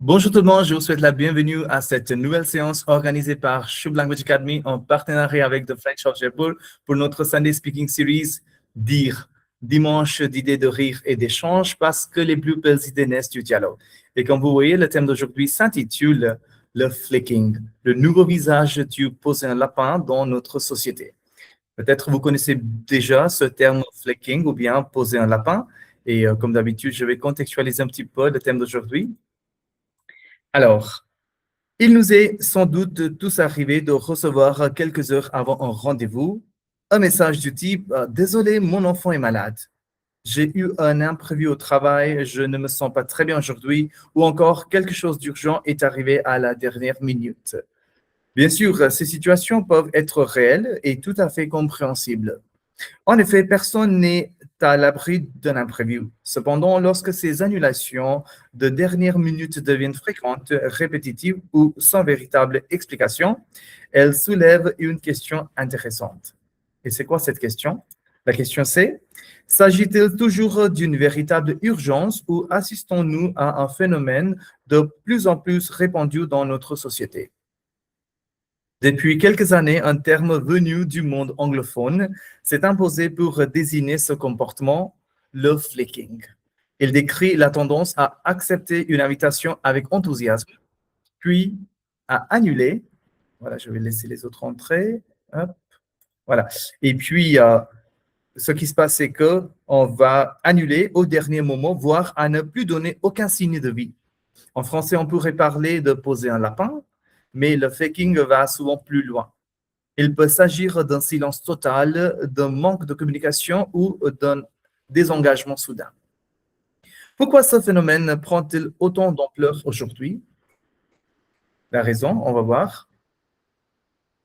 Bonjour tout le monde, je vous souhaite la bienvenue à cette nouvelle séance organisée par Shub Language Academy en partenariat avec The French of Jaipur pour notre Sunday Speaking Series Dire, dimanche d'idées de rire et d'échange parce que les plus belles idées naissent du dialogue. Et comme vous voyez, le thème d'aujourd'hui s'intitule le flicking, le nouveau visage du poser un lapin dans notre société. Peut-être vous connaissez déjà ce terme flicking ou bien poser un lapin. Et comme d'habitude, je vais contextualiser un petit peu le thème d'aujourd'hui. Alors, il nous est sans doute tous arrivé de recevoir quelques heures avant un rendez-vous un message du type Désolé, mon enfant est malade. J'ai eu un imprévu au travail, je ne me sens pas très bien aujourd'hui, ou encore quelque chose d'urgent est arrivé à la dernière minute. Bien sûr, ces situations peuvent être réelles et tout à fait compréhensibles. En effet, personne n'est à l'abri d'un imprévu. Cependant, lorsque ces annulations de dernière minute deviennent fréquentes, répétitives ou sans véritable explication, elles soulèvent une question intéressante. Et c'est quoi cette question? La question c'est, s'agit-il toujours d'une véritable urgence ou assistons-nous à un phénomène de plus en plus répandu dans notre société? Depuis quelques années, un terme venu du monde anglophone s'est imposé pour désigner ce comportement, le flicking. Il décrit la tendance à accepter une invitation avec enthousiasme, puis à annuler. Voilà, je vais laisser les autres entrer. Hop, voilà. Et puis, ce qui se passe, c'est qu'on va annuler au dernier moment, voire à ne plus donner aucun signe de vie. En français, on pourrait parler de poser un lapin, mais le faking va souvent plus loin. Il peut s'agir d'un silence total, d'un manque de communication ou d'un désengagement soudain. Pourquoi ce phénomène prend-il autant d'ampleur aujourd'hui? La raison, on va voir.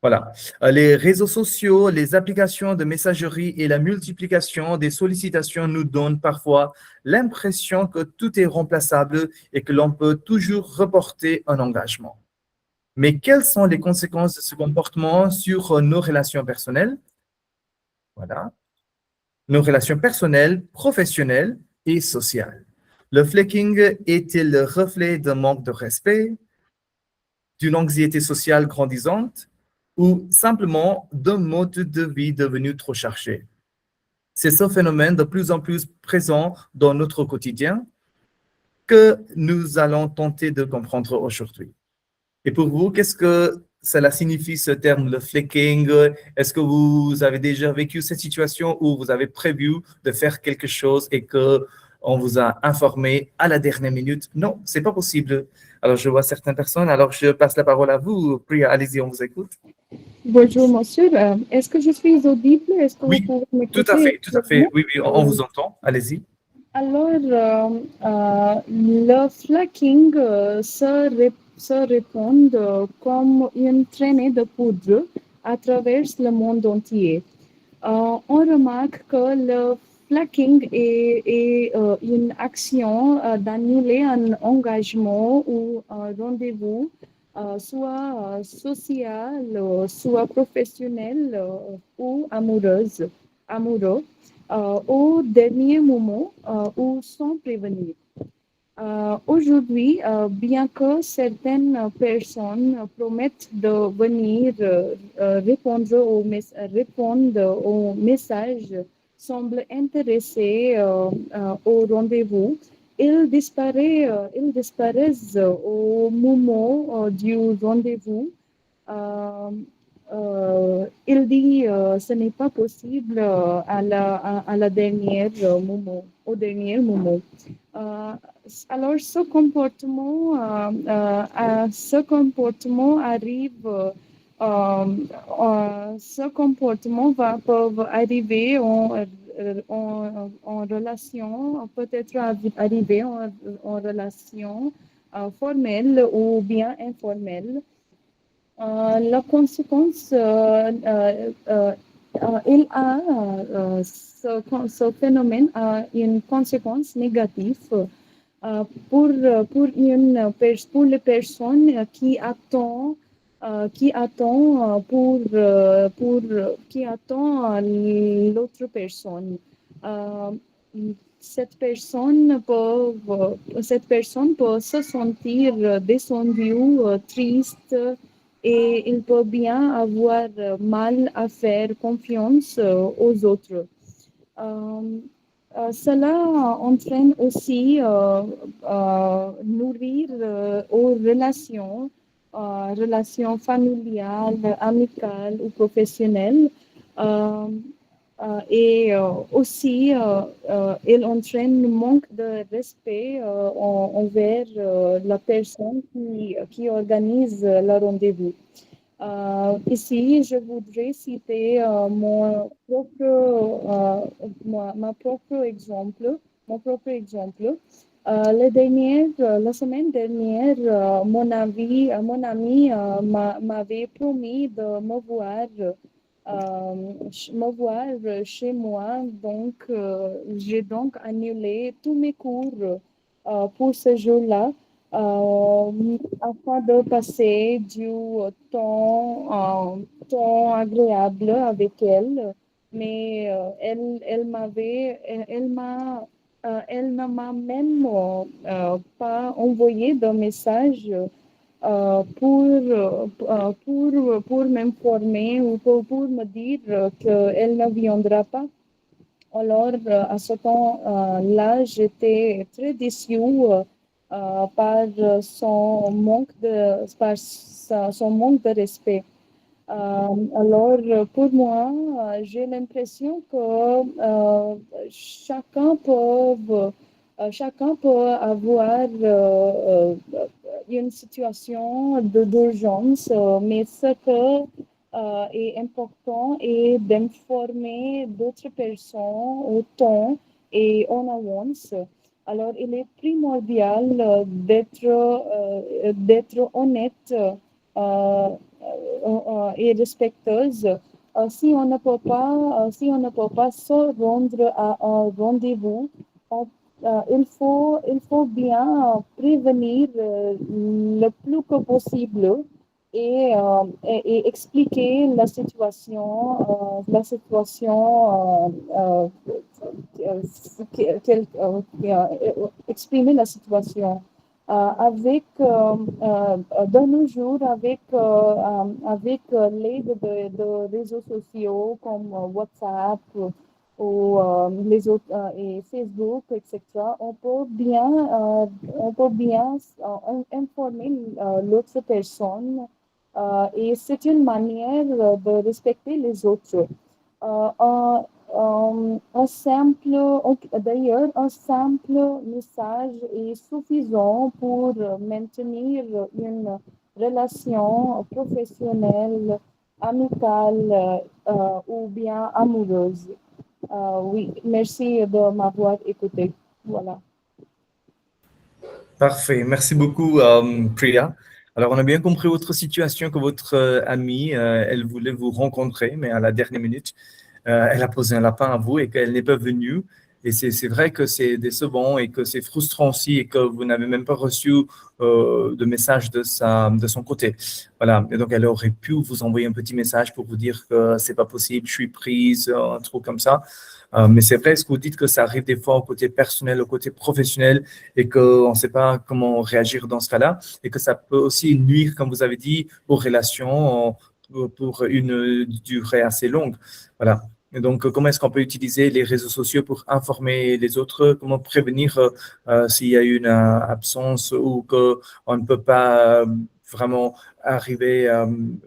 Voilà. Les réseaux sociaux, les applications de messagerie et la multiplication des sollicitations nous donnent parfois l'impression que tout est remplaçable et que l'on peut toujours reporter un engagement. Mais quelles sont les conséquences de ce comportement sur nos relations personnelles? Voilà. Nos relations personnelles, professionnelles et sociales. Le flicking est-il le reflet d'un manque de respect, d'une anxiété sociale grandissante ou simplement d'un mode de vie devenu trop chargé? C'est ce phénomène de plus en plus présent dans notre quotidien que nous allons tenter de comprendre aujourd'hui. Et pour vous, qu'est-ce que cela signifie ce terme, le flicking? Est-ce que vous avez déjà vécu cette situation où vous avez prévu de faire quelque chose et que on vous a informé à la dernière minute? Non, c'est pas possible. Alors, je vois certaines personnes. Alors, je passe la parole à vous. Priya, allez-y, on vous écoute. Bonjour, monsieur. Est-ce que je suis audible? Est-ce que vous Oui, pouvez tout à m'écouter fait, tout à fait. clairement? Oui, oui, on vous entend. Allez-y. Alors, le flacking se répand comme une traînée de poudre à travers le monde entier. On remarque que le flacking est une action d'annuler un engagement ou un rendez-vous, soit social, soit professionnel ou amoureux, au dernier moment ou sans prévenir. Aujourd'hui, bien que certaines personnes promettent de venir répondre aux messages, semblent intéressées au rendez-vous, ils disparaissent au moment du rendez-vous. Euh, il dit ce n'est pas possible à la dernière moment, au dernier moment. Euh, alors, ce comportement arrive, ce comportement peut arriver en relation, peut-être arriver en relation formelle ou bien informelle. La conséquence, ce phénomène a une conséquence négative pour les personnes qui attend l'autre personne. Euh, cette personne peut se sentir descendue, triste, et il peut bien avoir mal à faire confiance aux autres. Cela entraîne aussi nourrir relations familiales, amicales ou professionnelles. Euh, aussi, il entraîne le manque de respect envers la personne qui organise le rendez-vous. Ici, je voudrais citer ma propre exemple. Mon propre exemple. La semaine dernière, mon ami m'avait promis de me voir chez moi. Donc, j'ai donc annulé tous mes cours pour ce jour-là afin de passer du temps agréable avec elle. Mais elle ne m'a même pas envoyé de message pour m'informer ou pour me dire qu'elle ne viendra pas. Alors, à ce temps-là, j'étais très déçue par son manque de respect. Alors, pour moi, j'ai l'impression que chacun peut avoir une situation d'urgence, mais ce que est important est d'informer d'autres personnes au temps et en avance. Alors, il est primordial d'être honnête et respectueuse. Si on ne peut pas se rendre à un rendez-vous, il faut bien prévenir le plus que possible et expliquer la situation exprimer la situation. De nos jours, avec l'aide de réseaux sociaux comme WhatsApp ou les autres et Facebook, etc., on peut bien informer l'autre personne et c'est une manière de respecter les autres. Euh, un, D'ailleurs, un simple message est suffisant pour maintenir une relation professionnelle, amicale ou bien amoureuse. Oui, merci de m'avoir écouté. Voilà. Parfait. Merci beaucoup, Priya. Alors, on a bien compris votre situation, que votre amie, elle voulait vous rencontrer, mais à la dernière minute, elle a posé un lapin à vous et qu'elle n'est pas venue. Et c'est vrai que c'est décevant et que c'est frustrant aussi et que vous n'avez même pas reçu de message de son côté. Voilà. Et donc, elle aurait pu vous envoyer un petit message pour vous dire que c'est pas possible, je suis prise, un truc comme ça. Mais c'est vrai, ce que vous dites que ça arrive des fois au côté personnel, au côté professionnel et qu'on ne sait pas comment réagir dans ce cas-là et que ça peut aussi nuire, comme vous avez dit, aux relations pour une durée assez longue. Voilà. Et donc, comment est-ce qu'on peut utiliser les réseaux sociaux pour informer les autres? Comment prévenir s'il y a une absence ou qu'on ne peut pas vraiment arriver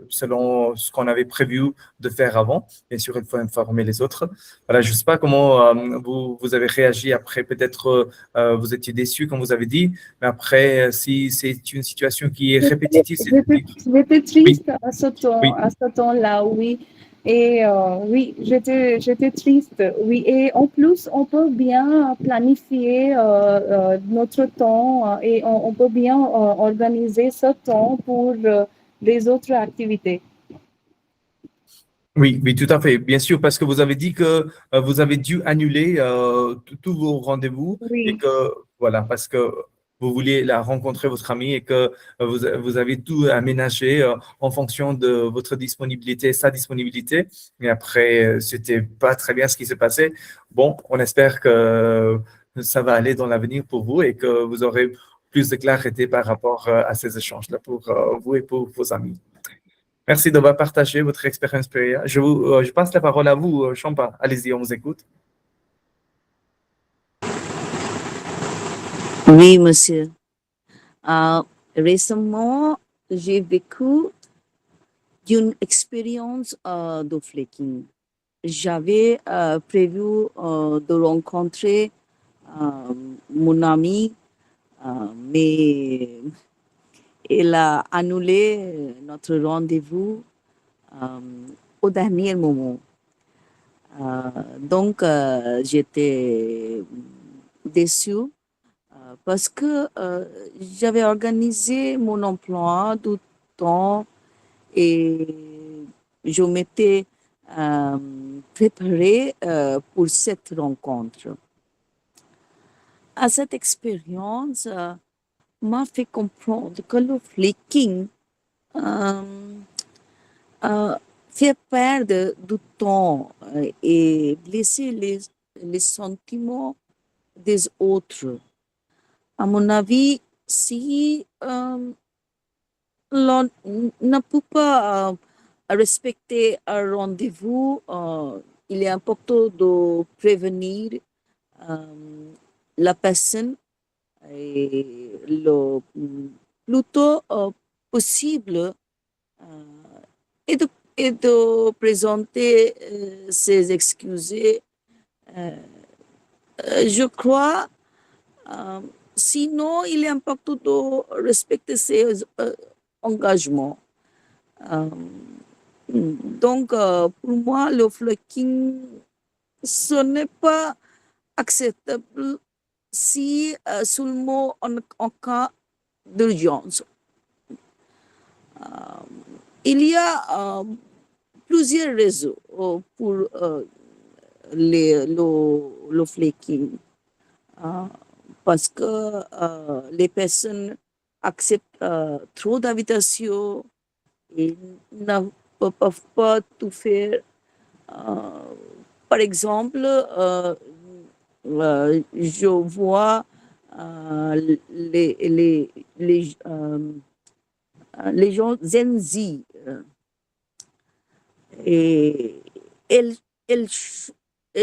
selon ce qu'on avait prévu de faire avant? Bien sûr, il faut informer les autres. Voilà, je ne sais pas comment vous avez réagi après. Peut-être vous étiez déçu, comme vous avez dit, mais après, si c'est une situation qui est répétitive, c'est J'étais oui, triste oui. à ce temps-là, oui. Et oui, j'étais triste, oui. Et en plus, on peut bien planifier notre temps et on peut bien organiser ce temps pour les autres activités. Oui, oui, tout à fait. Bien sûr, parce que vous avez dit que vous avez dû annuler tous vos rendez-vous et Oui, que, voilà, parce que vous vouliez la rencontrer, votre amie, et que vous avez tout aménagé en fonction de votre disponibilité, sa disponibilité. Mais après, c'était pas très bien ce qui s'est passé. Bon, on espère que ça va aller dans l'avenir pour vous et que vous aurez plus de clarté par rapport à ces échanges-là pour vous et pour vos amis. Merci d'avoir partagé votre expérience. Je passe la parole à vous, Champa. Allez-y, on vous écoute. Oui, monsieur. Récemment, j'ai vécu une expérience de flaking. J'avais prévu de rencontrer mon ami, mais elle a annulé notre rendez-vous au dernier moment. Donc, j'étais déçue parce que j'avais organisé mon emploi du temps et je m'étais préparée pour cette rencontre. À cette expérience m'a fait comprendre que le flicking fait perdre du temps et blesser les sentiments des autres. À mon avis, si l'on ne peut pas respecter un rendez-vous, il est important de prévenir la personne et le plus tôt possible et de présenter ses excuses. Je crois, sinon il est important de respecter ses engagements. Donc, pour moi, le flirting, ce n'est pas acceptable si seulement en cas d'urgence. Il y a plusieurs raisons pour le flaking. Parce que les personnes acceptent trop d'invitations et ne peuvent pas tout faire. Par exemple, je vois les gens Gen Z et elles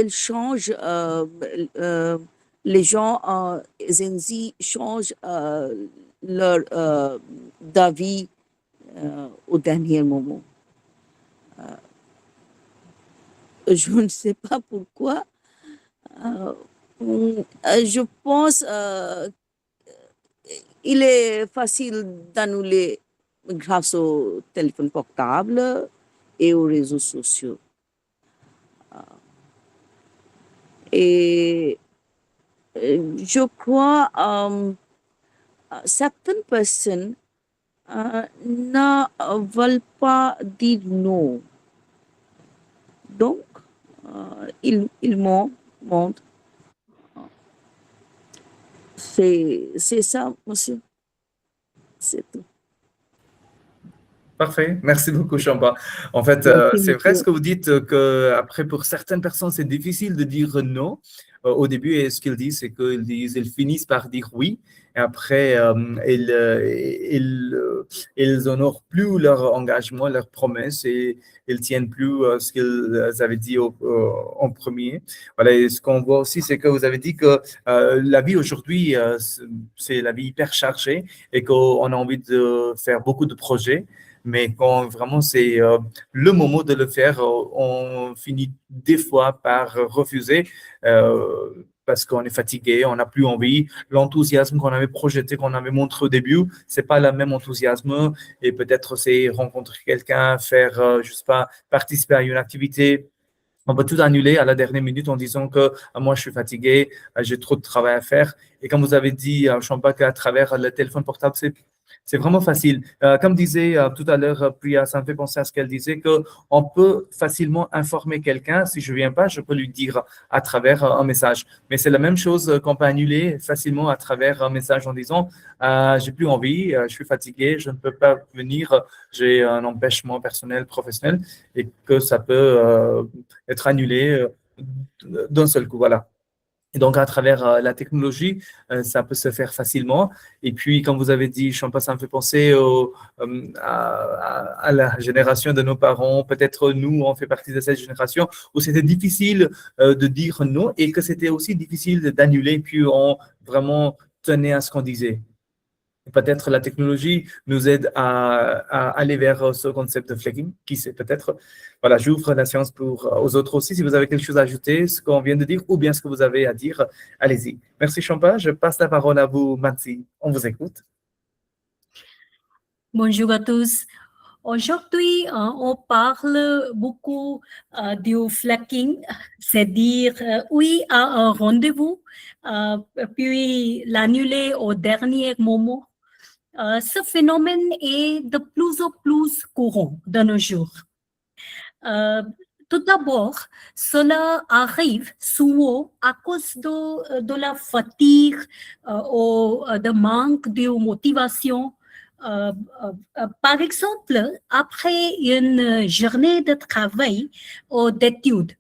changent, les gens Gen Z changent leur d'avis au dernier moment. Je ne sais pas pourquoi. Je pense il est facile d'annuler grâce au téléphone portable et aux réseaux sociaux. Et je crois certaines personnes ne veulent pas dire non. Donc, ils mentent. C'est ça, monsieur. C'est tout. Parfait, merci beaucoup, Champa. En fait, Merci, c'est vrai ce monsieur. que vous dites que après pour certaines personnes, c'est difficile de dire non au début. Et ce qu'ils disent, c'est ils finissent par dire oui. Et après, ils honorent plus leur engagement, leurs promesses et ils tiennent plus ce qu'ils avaient dit en premier. Voilà. Et ce qu'on voit aussi, c'est que vous avez dit que la vie aujourd'hui, c'est la vie hyper chargée et qu'on a envie de faire beaucoup de projets. Mais quand vraiment c'est le moment de le faire, on finit des fois par refuser parce qu'on est fatigué, on n'a plus envie. L'enthousiasme qu'on avait projeté, qu'on avait montré au début, c'est pas le même enthousiasme. Et peut-être c'est rencontrer quelqu'un, faire, je sais pas, participer à une activité. On peut tout annuler à la dernière minute en disant que moi je suis fatigué, j'ai trop de travail à faire. Et comme vous avez dit, Champa, qu'à travers le téléphone portable, c'est vraiment facile. Comme disait tout à l'heure Priya, ça me fait penser à ce qu'elle disait, qu'on peut facilement informer quelqu'un. Si je ne viens pas, je peux lui dire à travers un message. Mais c'est la même chose qu'on peut annuler facilement à travers un message en disant j'ai plus envie, je suis fatigué, je ne peux pas venir, j'ai un empêchement personnel, professionnel, et que ça peut être annulé d'un seul coup. Voilà. Et donc, à travers la technologie, ça peut se faire facilement. Et puis, comme vous avez dit, Champa, ça me fait penser à la génération de nos parents. Peut-être nous, on fait partie de cette génération où c'était difficile de dire non et que c'était aussi difficile d'annuler. Puis, on vraiment tenait à ce qu'on disait. Peut-être la technologie nous aide à aller vers ce concept de flagging. Qui sait, peut-être. Voilà, j'ouvre la séance aux autres aussi. Si vous avez quelque chose à ajouter, ce qu'on vient de dire ou bien ce que vous avez à dire, allez-y. Merci Champa. Je passe la parole à vous, Mansi. On vous écoute. Bonjour à tous. Aujourd'hui, on parle beaucoup du flagging, c'est-à-dire oui à un rendez-vous, puis l'annuler au dernier moment. Ce phénomène est de plus en plus courant de nos jours. Tout d'abord, cela arrive souvent à cause de la fatigue ou de manque de motivation. Par exemple, après une journée de travail ou d'études,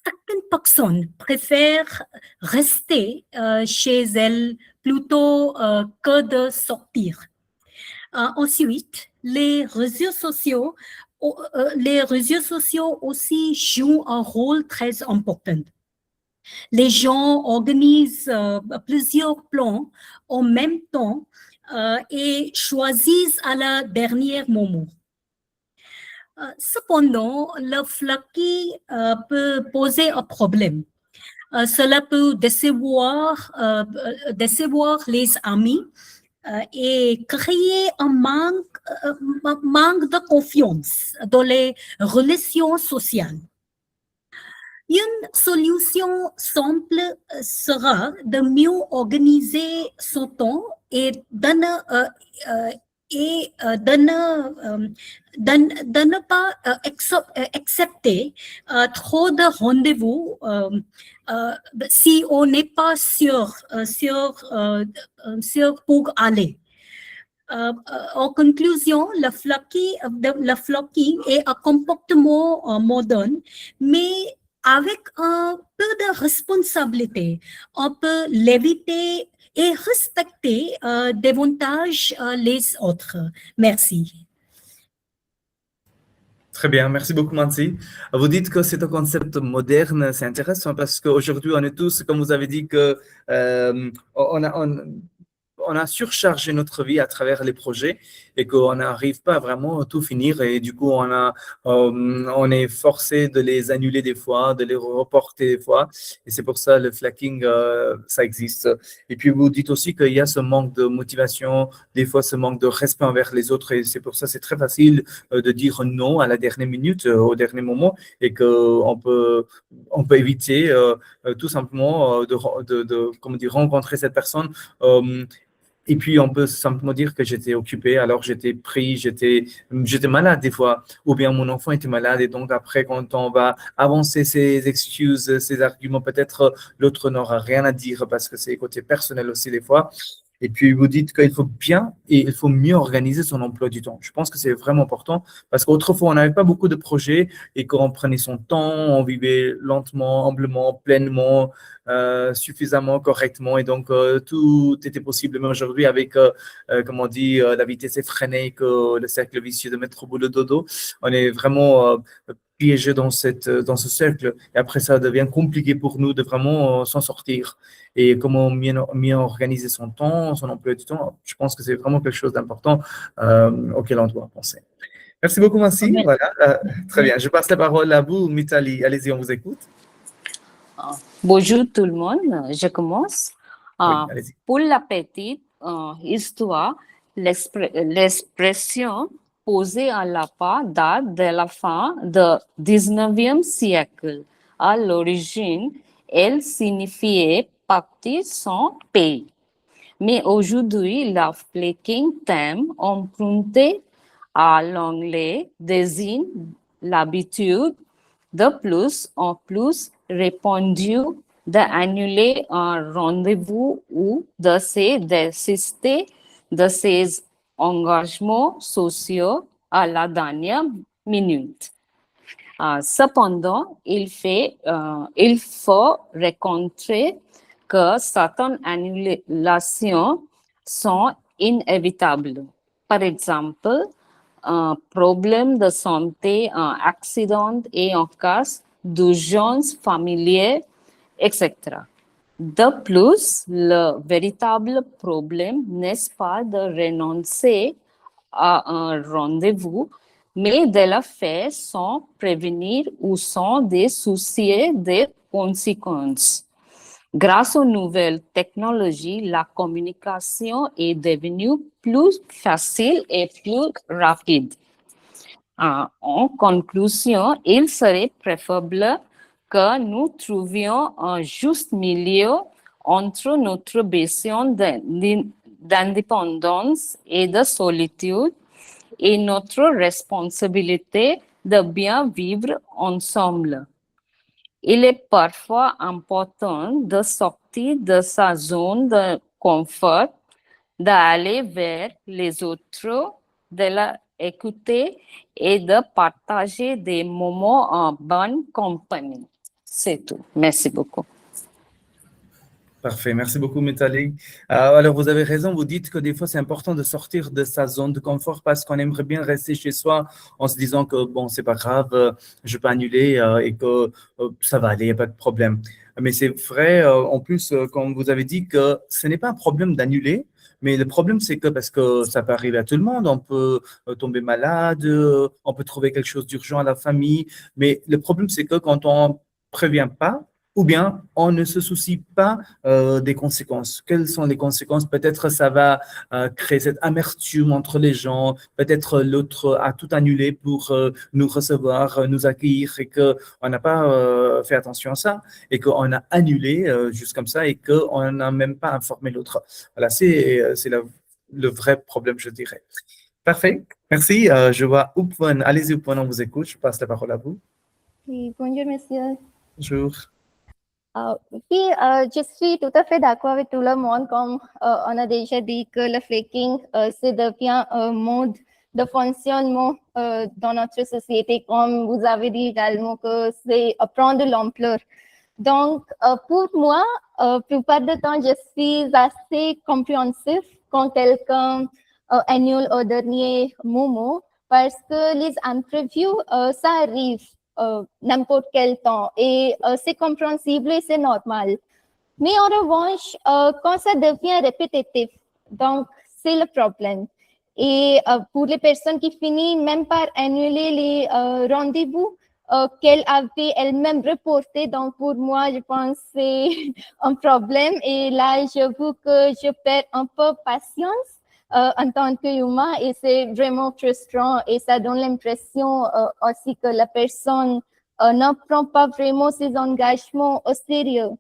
certaines personnes préfèrent rester chez elles plutôt que de sortir. Ensuite, les réseaux sociaux aussi jouent un rôle très important. Les gens organisent plusieurs plans en même temps et choisissent à la dernier moment. Cependant, le flagging peut poser un problème. Cela peut décevoir les amis et créer un manque de confiance dans les relations sociales. Une solution simple sera de mieux organiser son temps et de ne pas accepter trop de rendez-vous si on n'est pas sûr pour aller. En conclusion, le flocking est un comportement moderne, mais avec un peu de responsabilité, on peut l'éviter et respecter davantage les autres. Merci. Très bien, merci beaucoup Mansi. Vous dites que c'est un concept moderne, c'est intéressant parce qu'aujourd'hui on est tous, comme vous avez dit, que on a surchargé notre vie à travers les projets et qu'on n'arrive pas à vraiment tout finir et du coup on est forcé de les annuler des fois, de les reporter des fois et c'est pour ça le flagging ça existe. Et puis vous dites aussi qu'il y a ce manque de motivation, des fois ce manque de respect envers les autres et c'est pour ça c'est très facile de dire non à la dernière minute, au dernier moment et qu'on peut éviter tout simplement comment dire, rencontrer cette personne. Et puis, on peut simplement dire que j'étais occupé, alors j'étais pris, j'étais malade des fois, ou bien mon enfant était malade. Et donc, après, quand on va avancer ses excuses, ses arguments, peut-être l'autre n'aura rien à dire parce que c'est côté personnel aussi des fois. Et puis, vous dites qu'il faut bien et il faut mieux organiser son emploi du temps. Je pense que c'est vraiment important parce qu'autrefois, on n'avait pas beaucoup de projets et qu'on prenait son temps, on vivait lentement, humblement, pleinement, suffisamment, correctement. Et donc, tout était possible. Mais aujourd'hui, avec, comme on dit, la vitesse effrénée, que le cercle vicieux de mettre au bout le dodo, on est vraiment piégé dans ce cercle. Et après, ça devient compliqué pour nous de vraiment s'en sortir. Et comment mieux organiser son temps, son emploi du temps, je pense que c'est vraiment quelque chose d'important auquel on doit penser. Merci beaucoup, Mansi. Merci. Voilà, très bien. Je passe la parole à vous, Mitali. Allez-y, on vous écoute. Bonjour tout le monde, je commence. Oui, allez-y. Pour la petite histoire, l'expression posée à la part date de la fin du 19e siècle. À l'origine, elle signifiait partir sans pays. Mais aujourd'hui, le flagging terme emprunté à l'anglais désigne l'habitude de plus en plus répandu d'annuler un rendez-vous ou de se désister de ses engagements sociaux à la dernière minute. Cependant, il faut rencontrer que certaines annulations sont inévitables. Par exemple, un problème de santé, un accident et un cas d'urgence familière, etc. De plus, le véritable problème n'est pas de renoncer à un rendez-vous, mais de le faire sans prévenir ou sans se soucier des conséquences. Grâce aux nouvelles technologies, la communication est devenue plus facile et plus rapide. En conclusion, il serait préférable que nous trouvions un juste milieu entre notre besoin d'indépendance et de solitude et notre responsabilité de bien vivre ensemble. Il est parfois important de sortir de sa zone de confort, d'aller vers les autres, de l'écouter et de partager des moments en bonne compagnie. C'est tout. Merci beaucoup. Parfait, merci beaucoup, Mitali. Alors, vous avez raison, vous dites que des fois, c'est important de sortir de sa zone de confort parce qu'on aimerait bien rester chez soi en se disant que, bon, c'est pas grave, je peux annuler et que ça va aller, il n'y a pas de problème. Mais c'est vrai, en plus, comme vous avez dit, que ce n'est pas un problème d'annuler, mais le problème, c'est que parce que ça peut arriver à tout le monde, on peut tomber malade, on peut trouver quelque chose d'urgent à la famille, mais le problème, c'est que quand on prévient pas, ou bien on ne se soucie pas des conséquences. Quelles sont les conséquences? Peut-être ça va créer cette amertume entre les gens, peut-être l'autre a tout annulé pour nous recevoir, nous accueillir et qu'on n'a pas fait attention à ça et qu'on a annulé juste comme ça et qu'on n'a même pas informé l'autre. Voilà, c'est le vrai problème, je dirais. Parfait, merci. Je vois Upwan. Allez-y, Upwan, on vous écoute. Je passe la parole à vous. Oui, bonjour, monsieur. Bonjour. Oui, je suis tout à fait d'accord avec tout le monde, comme on a déjà dit que le flaking, c'est devient un mode de fonctionnement dans notre société, comme vous avez dit également que c'est prendre de l'ampleur. Donc, pour moi, la plupart du temps, je suis assez compréhensif quand quelqu'un annule au dernier moment parce que les imprévus, ça arrive n'importe quel temps et c'est compréhensible et c'est normal. Mais en revanche, quand ça devient répétitif, donc c'est le problème. Et pour les personnes qui finissent même par annuler les rendez-vous qu'elles avaient elles-mêmes reportés, donc pour moi, je pense que c'est un problème. Et là, j'avoue que je perds un peu patience en tant qu'humain et c'est vraiment frustrant et ça donne l'impression aussi que la personne ne prend pas vraiment ses engagements au sérieux.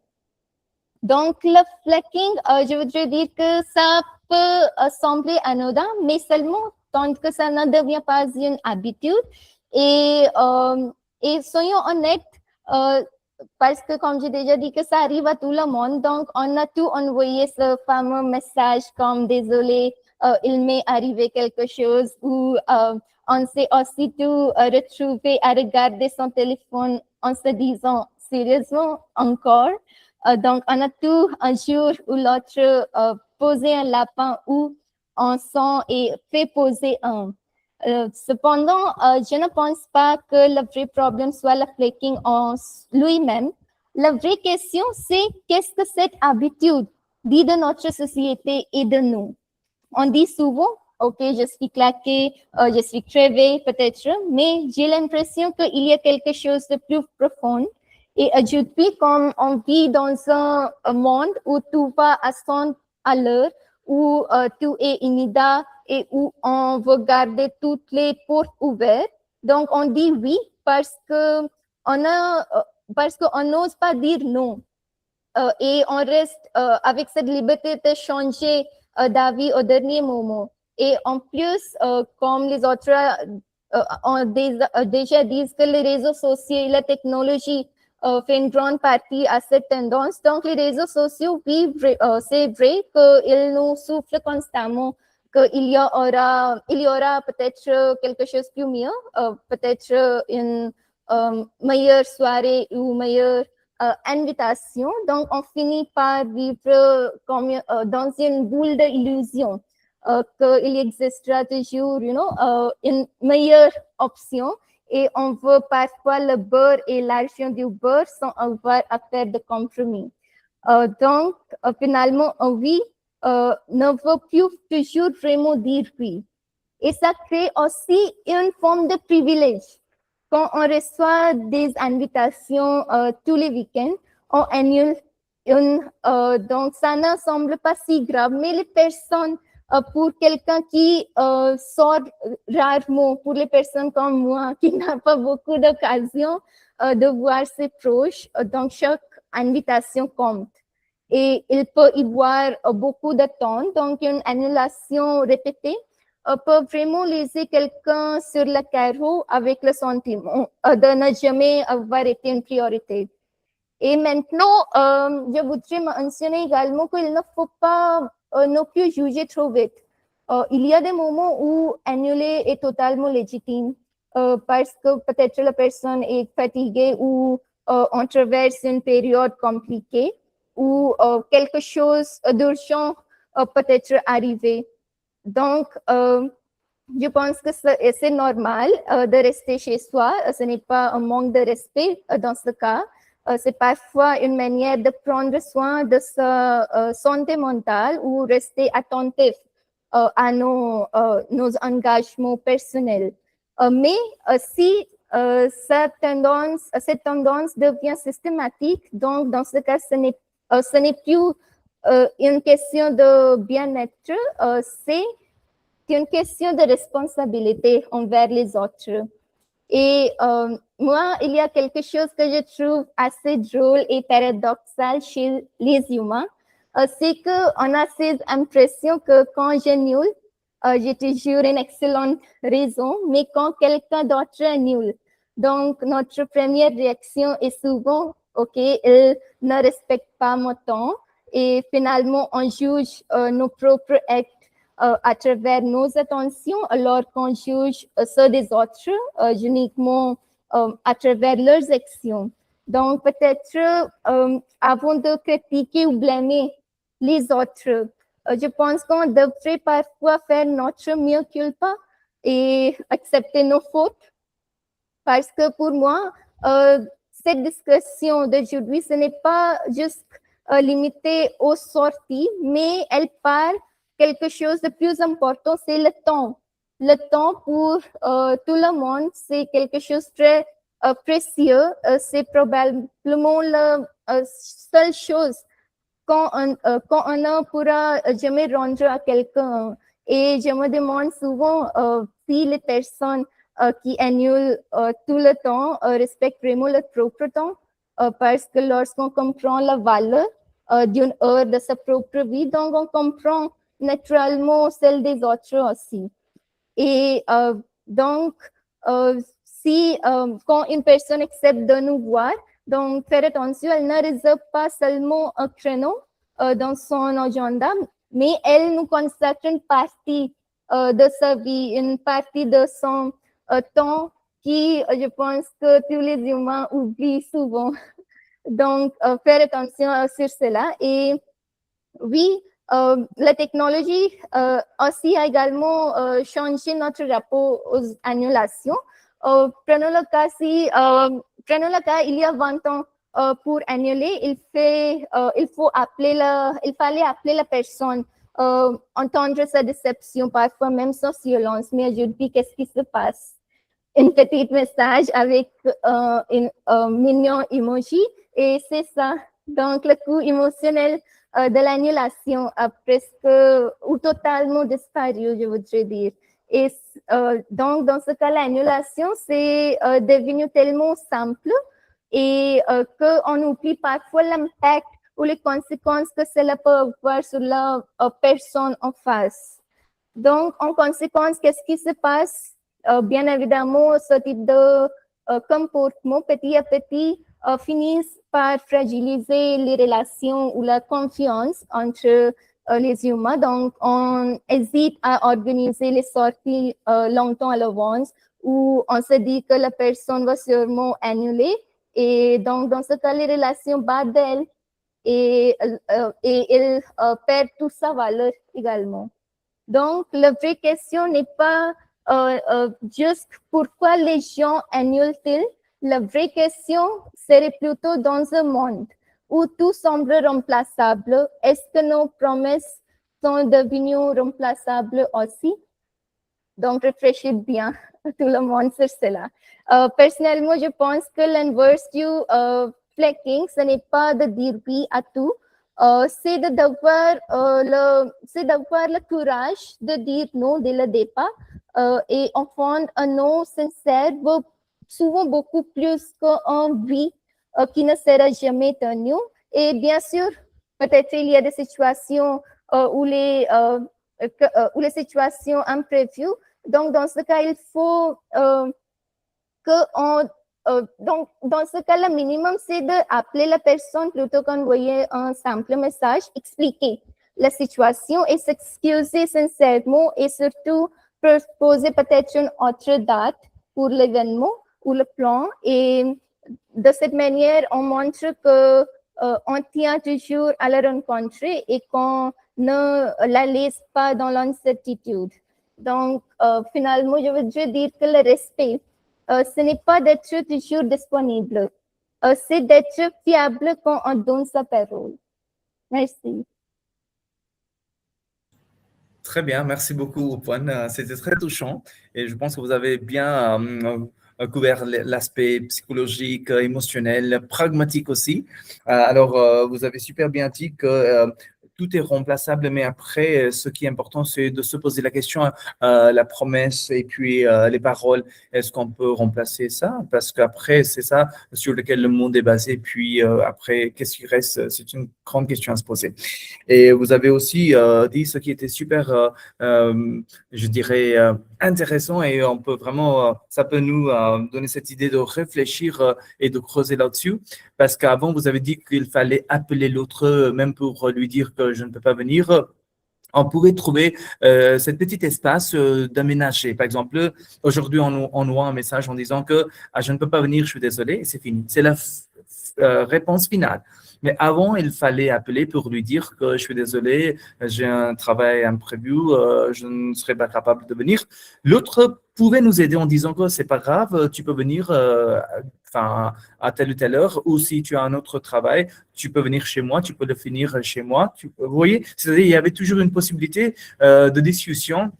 Donc, le flaking, je voudrais dire que ça peut sembler anodin, mais seulement tant que ça ne devient pas une habitude. Et soyons honnêtes, parce que comme j'ai déjà dit que ça arrive à tout le monde, donc on a tout envoyé ce fameux message comme « Désolé, il m'est arrivé quelque chose » ou on s'est aussitôt retrouvé à regarder son téléphone en se disant « Sérieusement, encore ?» Donc, on a tout un jour ou l'autre posé un lapin ou on s'en et fait poser un. Cependant, je ne pense pas que le vrai problème soit le flaking en lui-même. La vraie question, c'est qu'est-ce que cette habitude dit de notre société et de nous? On dit souvent, ok, je suis claqué, je suis crevé peut-être, mais j'ai l'impression qu'il y a quelque chose de plus profond. Et aujourd'hui, comme on vit dans un monde où tout va à 100 à l'heure, où tout est immédiat et où on veut garder toutes les portes ouvertes, donc on dit oui parce qu'on n'ose pas dire non. Et on reste avec cette liberté de changer d'avis au dernier moment. Et en plus, comme les autres ont déjà dit que les réseaux sociaux et la technologie fait une grande partie à cette tendance. Donc, les réseaux sociaux, oui, c'est vrai qu'ils nous soufflent constamment qu'il y aura peut-être quelque chose de plus mieux, peut-être une meilleure soirée ou meilleure invitation. Donc, on finit par vivre comme, dans une boule d'illusion qu'il existera toujours, une meilleure option. Et on veut parfois le beurre et l'argent du beurre sans avoir à faire de compromis. Donc, finalement, oui, ne veut plus toujours vraiment dire oui. Et ça crée aussi une forme de privilège. Quand on reçoit des invitations tous les week-ends, on annule une. Donc, ça ne semble pas si grave, mais les personnes, pour quelqu'un qui sort rarement, pour les personnes comme moi, qui n'a pas beaucoup d'occasion de voir ses proches, donc chaque invitation compte. Et il peut y voir beaucoup de temps, donc une annulation répétée peut vraiment laisser quelqu'un sur le carreau avec le sentiment de ne jamais avoir été une priorité. Et maintenant, je voudrais mentionner également qu'il ne faut pas non plus juger trop vite. Il y a des moments où annuler est totalement légitime parce que peut-être la personne est fatiguée ou on traverse une période compliquée ou quelque chose d'urgent peut être arrivé. Donc, je pense que c'est normal de rester chez soi. Ce n'est pas un manque de respect dans ce cas. C'est parfois une manière de prendre soin de sa santé mentale ou rester attentif à nos engagements personnels. Mais si cette tendance devient systématique, donc dans ce cas, ce n'est plus une question de bien-être, c'est une question de responsabilité envers les autres. Et moi, il y a quelque chose que je trouve assez drôle et paradoxal chez les humains, c'est qu'on a cette impression que quand j'annule, j'ai toujours une excellente raison, mais quand quelqu'un d'autre annule, donc notre première réaction est souvent, OK, il ne respecte pas mon temps, et finalement, on juge nos propres actes à travers nos attentions, alors qu'on juge ceux des autres uniquement à travers leurs actions. Donc, peut-être, avant de critiquer ou blâmer les autres, je pense qu'on devrait parfois faire notre mieux culpa et accepter nos fautes. Parce que pour moi, cette discussion d'aujourd'hui, ce n'est pas juste limité aux sorties, mais elle parle quelque chose de plus important, c'est le temps. Le temps pour tout le monde, c'est quelque chose de très précieux. C'est probablement la seule chose qu'on ne pourra jamais rendre à quelqu'un. Et je me demande souvent si les personnes qui annulent tout le temps respectent vraiment leur propre temps, parce que lorsqu'on comprend la valeur d'une heure de sa propre vie, donc on comprend naturellement celle des autres aussi. Et donc, si quand une personne accepte de nous voir, donc faire attention, elle ne réserve pas seulement un créneau dans son agenda, mais elle nous consacre une partie de sa vie, une partie de son temps qui, je pense que tous les humains oublient souvent. Donc, faire attention sur cela. Et oui, la technologie aussi a également changé notre rapport aux annulations. Prenons le cas, il y a 20 ans, pour annuler, il fallait appeler la personne, entendre sa déception, parfois même sans violence. Mais aujourd'hui, qu'est-ce qui se passe? Un petit message avec un mignon emoji, et c'est ça. Donc, le coût émotionnel de l'annulation a presque ou totalement disparu, je voudrais dire. Et donc, dans ce cas, l'annulation, c'est devenu tellement simple et qu'on oublie parfois l'impact ou les conséquences que cela peut avoir sur la personne en face. Donc, en conséquence, qu'est-ce qui se passe? Bien évidemment, ce type de comportement, petit à petit, finissent par fragiliser les relations ou la confiance entre les humains. Donc, on hésite à organiser les sorties longtemps à l'avance où on se dit que la personne va sûrement annuler. Et donc, dans ce cas, les relations battent d'elle et elle perd toute sa valeur également. Donc, la vraie question n'est pas juste pourquoi les gens annulent-ils. La vraie question serait plutôt dans un monde où tout semble remplaçable. Est-ce que nos promesses sont devenues remplaçables aussi? Donc, réfléchissez bien tout le monde sur cela. Personnellement, je pense que l'inverse du flaking, ce n'est pas de dire oui à tout, c'est d'avoir le courage de dire non dès le départ et entendre un non sincère vaut souvent beaucoup plus qu'un oui qui ne sera jamais tenu. Et bien sûr, peut-être il y a des situations où les situations imprévues. Donc, dans ce cas, il faut donc, dans ce cas, le minimum, c'est d'appeler la personne plutôt qu'envoyer un simple message, expliquer la situation et s'excuser sincèrement et surtout proposer peut-être une autre date pour l'événement ou le plan. Et de cette manière, on montre que on tient toujours à la rencontrer et qu'on ne la laisse pas dans l'incertitude. Donc, finalement, je voudrais dire que le respect, ce n'est pas d'être toujours disponible, c'est d'être fiable quand on donne sa parole. Merci. Très bien, merci beaucoup, Juan. C'était très touchant et je pense que vous avez bien couvert l'aspect psychologique, émotionnel, pragmatique aussi. Alors, vous avez super bien dit que tout est remplaçable, mais après, ce qui est important, c'est de se poser la question, la promesse et puis les paroles, est-ce qu'on peut remplacer ça? Parce qu'après, c'est ça sur lequel le monde est basé. Puis après, qu'est-ce qui reste? C'est une grande question à se poser. Et vous avez aussi dit ce qui était super, je dirais, intéressant et on peut vraiment, ça peut nous donner cette idée de réfléchir et de creuser là-dessus. Parce qu'avant, vous avez dit qu'il fallait appeler l'autre, même pour lui dire que je ne peux pas venir. On pourrait trouver cet petit espace d'aménager. Par exemple, aujourd'hui, on envoie un message en disant que je ne peux pas venir, je suis désolé, et c'est fini. C'est la réponse finale. Mais avant, il fallait appeler pour lui dire que je suis désolé, j'ai un travail imprévu, je ne serai pas capable de venir. L'autre pouvait nous aider en disant que c'est pas grave, tu peux venir à telle ou telle heure, ou si tu as un autre travail, tu peux venir chez moi, tu peux le finir chez moi. Vous voyez, c'est-à-dire il y avait toujours une possibilité de discussion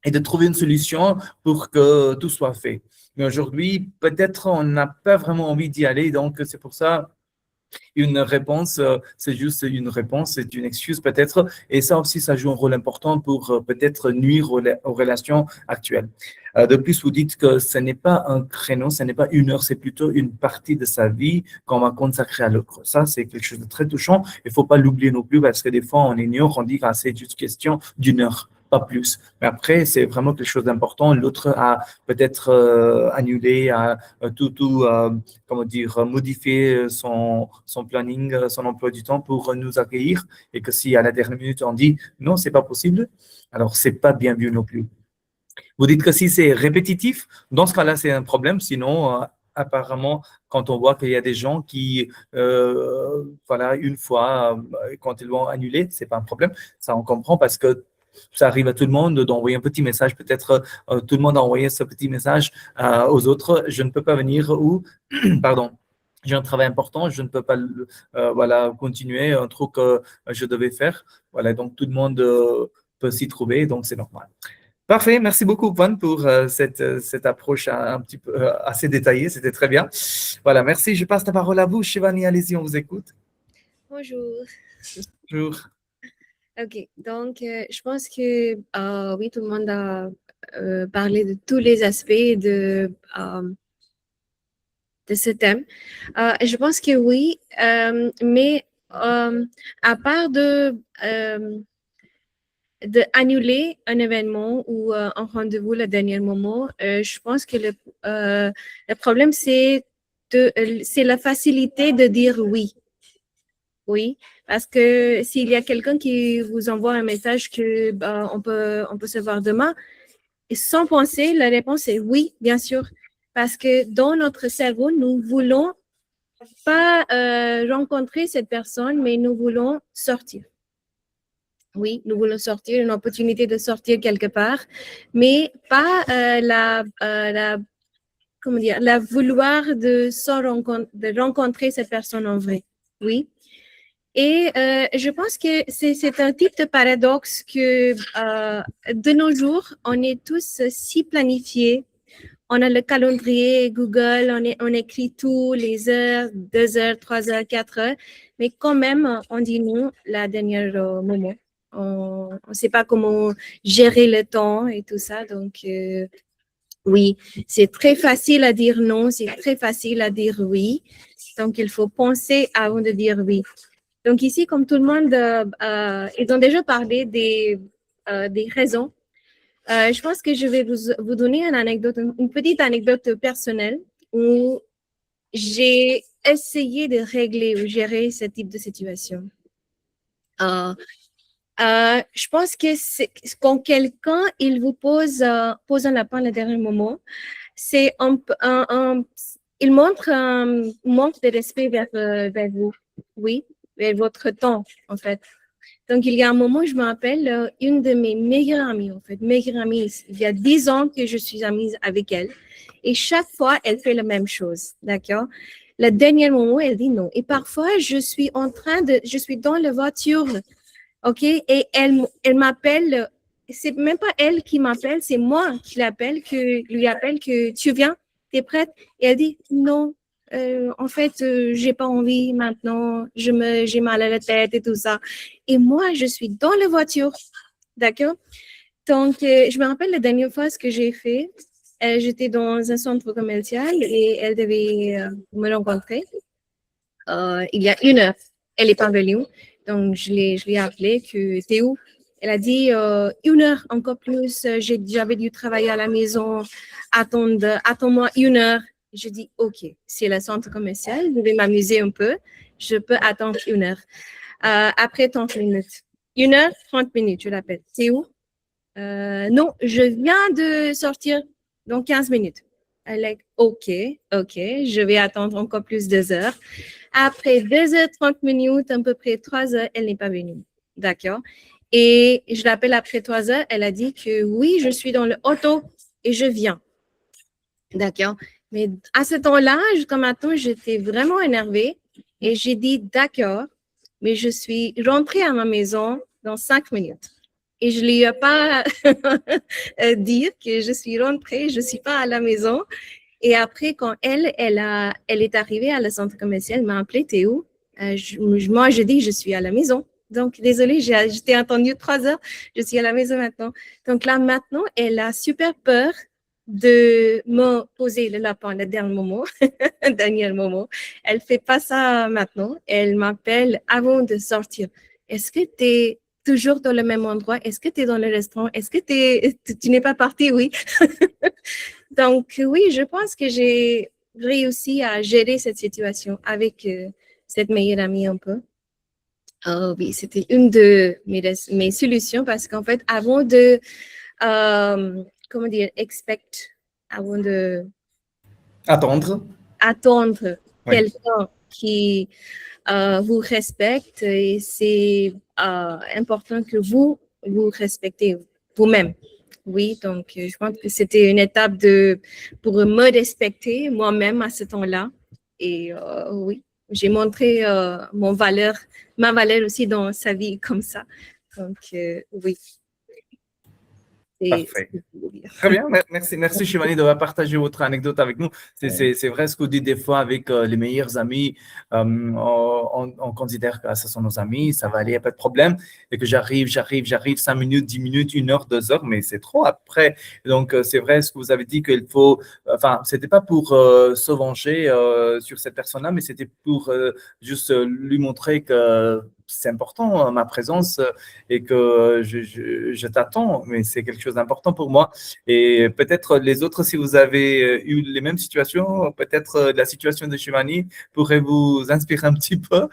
et de trouver une solution pour que tout soit fait. Mais aujourd'hui, peut-être on n'a pas vraiment envie d'y aller, donc c'est pour ça une réponse, c'est juste une réponse, c'est une excuse peut-être, et ça aussi, ça joue un rôle important pour peut-être nuire aux relations actuelles. De plus, vous dites que ce n'est pas un créneau, ce n'est pas une heure, c'est plutôt une partie de sa vie qu'on va consacrer à l'autre. Ça, c'est quelque chose de très touchant. Il ne faut pas l'oublier non plus parce que des fois, on ignore, on dit que c'est juste question d'une heure, pas plus. Mais après, c'est vraiment quelque chose d'important. L'autre a peut-être annulé, a comment dire, modifié son planning, son emploi du temps pour nous accueillir et que si à la dernière minute, on dit non, c'est pas possible, alors c'est pas bien vu non plus. Vous dites que si c'est répétitif, dans ce cas-là, c'est un problème. Sinon, apparemment, quand on voit qu'il y a des gens qui, voilà, une fois, quand ils vont annuler, c'est pas un problème. Ça, on comprend parce que ça arrive à tout le monde d'envoyer un petit message. Peut-être tout le monde a envoyé ce petit message aux autres. Je ne peux pas venir ou, pardon, j'ai un travail important, je ne peux pas voilà, continuer un truc que je devais faire. Voilà, donc tout le monde peut s'y trouver, donc c'est normal. Parfait, merci beaucoup, Juan, pour cette approche un petit peu assez détaillée. C'était très bien. Voilà, merci. Je passe la parole à vous, Shivani. Allez-y, on vous écoute. Bonjour. Bonjour. Ok, donc je pense que oui, tout le monde a parlé de tous les aspects de ce thème. Et je pense que oui, mais à part de annuler un événement ou un rendez-vous le dernier moment, je pense que le problème, c'est la facilité de dire oui. Oui, parce que s'il y a quelqu'un qui vous envoie un message que on peut se voir demain, sans penser, la réponse est oui, bien sûr. Parce que dans notre cerveau, nous voulons pas rencontrer cette personne, mais nous voulons sortir. Oui, nous voulons sortir, une opportunité de sortir quelque part, mais pas comment dire, la vouloir de rencontrer cette personne en vrai. Oui. Et je pense que c'est un type de paradoxe que de nos jours, on est tous si planifiés. On a le calendrier Google, on écrit tout, les heures, 2 heures, 3 heures, 4 heures, mais quand même, on dit non la dernière moment. On ne sait pas comment gérer le temps et tout ça. Donc, oui, c'est très facile à dire non, c'est très facile à dire oui. Donc, il faut penser avant de dire oui. Donc, ici, comme tout le monde, ils ont déjà parlé des raisons. Je pense que je vais vous donner une petite anecdote personnelle où j'ai essayé de régler ou gérer ce type de situation. Je pense que quand quelqu'un il vous pose un lapin le dernier moment, c'est il montre un manque de respect vers vous, oui, vers votre temps en fait. Donc, il y a un moment, je me rappelle, une de mes meilleures amies, en fait, meilleure amie, il y a 10 ans que je suis amie avec elle. Et chaque fois, elle fait la même chose, d'accord? Le dernier moment, elle dit non. Et parfois, je suis dans la voiture, OK? Et elle m'appelle, c'est même pas elle qui m'appelle, c'est moi qui lui appelle que tu viens, tu es prête? Et elle dit non. En fait, j'ai pas envie maintenant, j'ai mal à la tête et tout ça. Et moi, je suis dans la voiture, d'accord? Donc, je me rappelle la dernière fois ce que j'ai fait. J'étais dans un centre commercial et elle devait me rencontrer. Il y a 1 heure, elle n'est pas venue. Donc, je l'ai appelée que t'es où? Elle a dit 1 heure, encore plus. J'avais dû travailler à la maison. Attends-moi 1 heure. Je dis OK, c'est le centre commercial. Je vais m'amuser un peu. Je peux attendre 1 heure. Après 30 minutes. 1 heure, 30 minutes, je l'appelle. T'es où? Non, je viens de sortir dans 15 minutes. Elle est OK, je vais attendre encore plus 2 heures. Après 2 heures, 30 minutes, à peu près 3 heures, elle n'est pas venue. D'accord? Et je l'appelle après 3 heures, elle a dit que oui, je suis dans l'auto et je viens. D'accord? Mais à ce temps-là, jusqu'à maintenant, j'étais vraiment énervée et j'ai dit d'accord, mais je suis rentrée à ma maison dans 5 minutes. Et je ne lui ai pas dit que je suis rentrée, je ne suis pas à la maison. Et après, quand elle est arrivée à la centre commercial, elle m'a appelé, t'es où? Moi, je dis, je suis à la maison. Donc, désolée, j'étais attendue 3 heures, je suis à la maison maintenant. Donc là, maintenant, elle a super peur de me poser le lapin le dernier moment. Elle fait pas ça maintenant. Elle m'appelle avant de sortir. Est-ce que tu es toujours dans le même endroit? Est-ce que tu es dans le restaurant? Est-ce que tu n'es pas parti? Oui. Donc, oui, je pense que j'ai réussi à gérer cette situation avec cette meilleure amie un peu. Oui, c'était une de mes solutions parce qu'en fait, avant de, comment dire, avant de Attendre. attendre Oui. quelqu'un qui vous respecte, et c'est important que vous respectez vous-même. Oui, donc je pense que c'était une étape pour me respecter moi-même à ce temps-là. Et oui, j'ai montré ma valeur aussi dans sa vie comme ça. Donc oui. Parfait. Très bien, merci Shivani d'avoir partagé votre anecdote avec nous. C'est vrai ce qu'on dit des fois avec les meilleurs amis, on considère que ce sont nos amis, ça va aller, il n'y a pas de problème, et que j'arrive 5 minutes, 10 minutes, 1 heure, 2 heures, mais c'est trop après. Donc c'est vrai ce que vous avez dit qu'il faut, enfin, c'était pas pour se venger sur cette personne-là, mais c'était pour juste lui montrer que c'est important, ma présence, et que je t'attends, mais c'est quelque chose d'important pour moi. Et peut-être les autres, si vous avez eu les mêmes situations, peut-être la situation de Shivani pourrait vous inspirer un petit peu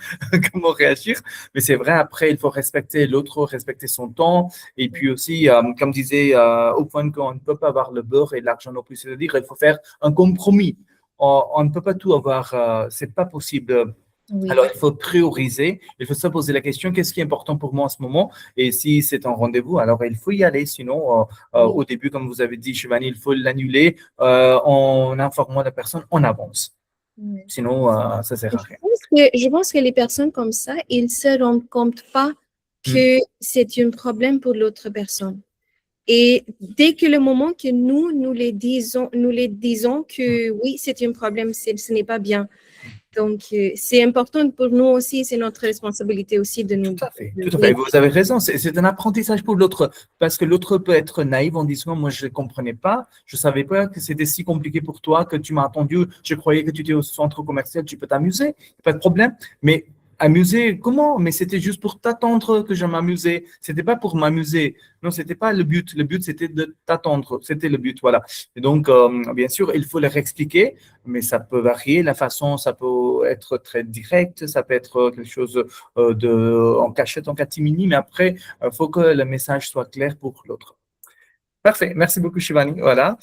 comment réagir. Mais c'est vrai, après, il faut respecter l'autre, respecter son temps. Et puis aussi, comme disait au point qu'on ne peut pas avoir le beurre et l'argent non plus, c'est-à-dire il faut faire un compromis. On ne peut pas tout avoir, c'est pas possible. Oui. Alors, il faut prioriser, il faut se poser la question, qu'est-ce qui est important pour moi en ce moment? Et si c'est un rendez-vous, alors il faut y aller. Sinon, au début, comme vous avez dit, Shivani, il faut l'annuler en informant la personne en avance. Sinon, ça ne sert à rien. Je pense que les personnes comme ça, ils se rendent compte pas que c'est un problème pour l'autre personne. Et dès que le moment que nous les disons que oui, c'est un problème, ce n'est pas bien. Donc, c'est important pour nous aussi, c'est notre responsabilité aussi de nous. Tout à fait, tout à fait. Vous avez raison, c'est un apprentissage pour l'autre, parce que l'autre peut être naïf en disant, moi, je ne comprenais pas, je ne savais pas que c'était si compliqué pour toi, que tu m'as attendu, je croyais que tu étais au centre commercial, tu peux t'amuser, pas de problème. Mais amuser, comment? Mais c'était juste pour t'attendre que je m'amusais. C'était pas pour m'amuser. Non, c'était pas le but. Le but, c'était de t'attendre. C'était le but, voilà. Et donc, bien sûr, il faut leur expliquer, mais ça peut varier. La façon, ça peut être très direct, ça peut être quelque chose en cachette, en catimini, mais après, il faut que le message soit clair pour l'autre. Parfait. Merci beaucoup, Shivani. Voilà.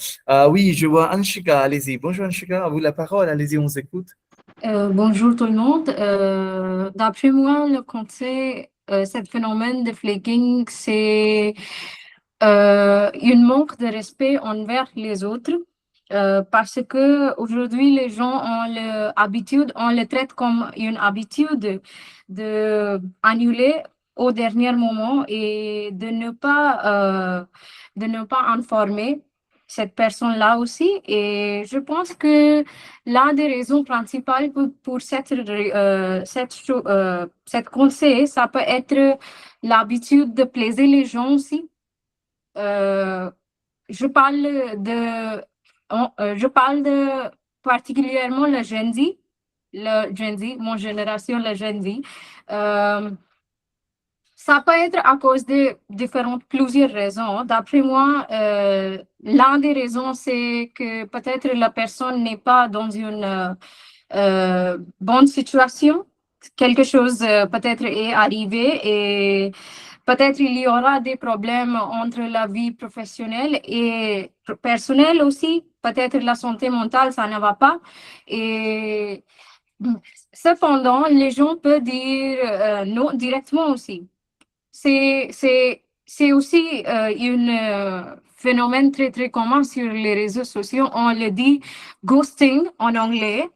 Oui, je vois Anshika. Allez-y. Bonjour, Anshika. À vous la parole. Allez-y, on vous écoute. Bonjour tout le monde. D'après moi, le conseil, ce phénomène de flaking, c'est une manque de respect envers les autres, parce que aujourd'hui les gens ont l'habitude, on les traite comme une habitude de annuler au dernier moment et de ne pas informer cette personne-là aussi. Et je pense que l'une des raisons principales pour cette conseil, ça peut être l'habitude de plaire les gens aussi. Je parle de particulièrement le Gen Z, mon génération, le Gen Z. Ça peut être à cause de plusieurs raisons. D'après moi, l'une des raisons, c'est que peut-être la personne n'est pas dans une bonne situation. Quelque chose peut-être est arrivé et peut-être il y aura des problèmes entre la vie professionnelle et personnelle aussi. Peut-être la santé mentale, ça ne va pas. Et cependant, les gens peuvent dire non directement aussi. C'est aussi un phénomène très, très commun sur les réseaux sociaux. On le dit ghosting en anglais.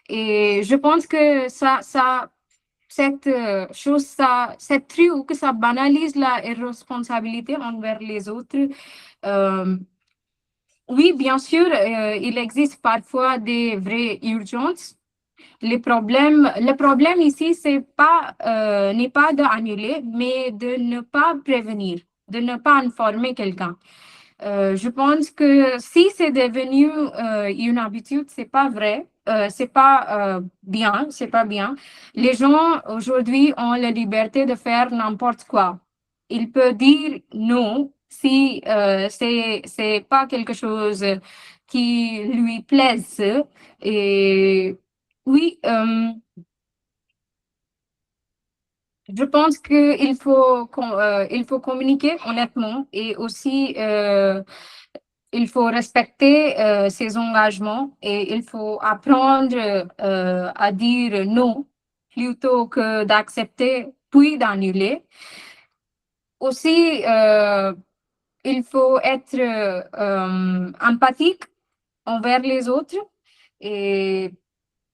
Et je pense que cette truc, ça banalise la responsabilité envers les autres. Oui, bien sûr, il existe parfois des vraies urgences. Le problème ici, n'est pas d'annuler, mais de ne pas prévenir, de ne pas informer quelqu'un. Je pense que si c'est devenu une habitude, c'est pas vrai, c'est pas bien, c'est pas bien. Les gens aujourd'hui ont la liberté de faire n'importe quoi. Ils peuvent dire non si c'est pas quelque chose qui lui plaise. Et oui, je pense qu'il faut communiquer honnêtement et aussi il faut respecter ses engagements et il faut apprendre à dire non plutôt que d'accepter puis d'annuler. Aussi, il faut être empathique envers les autres et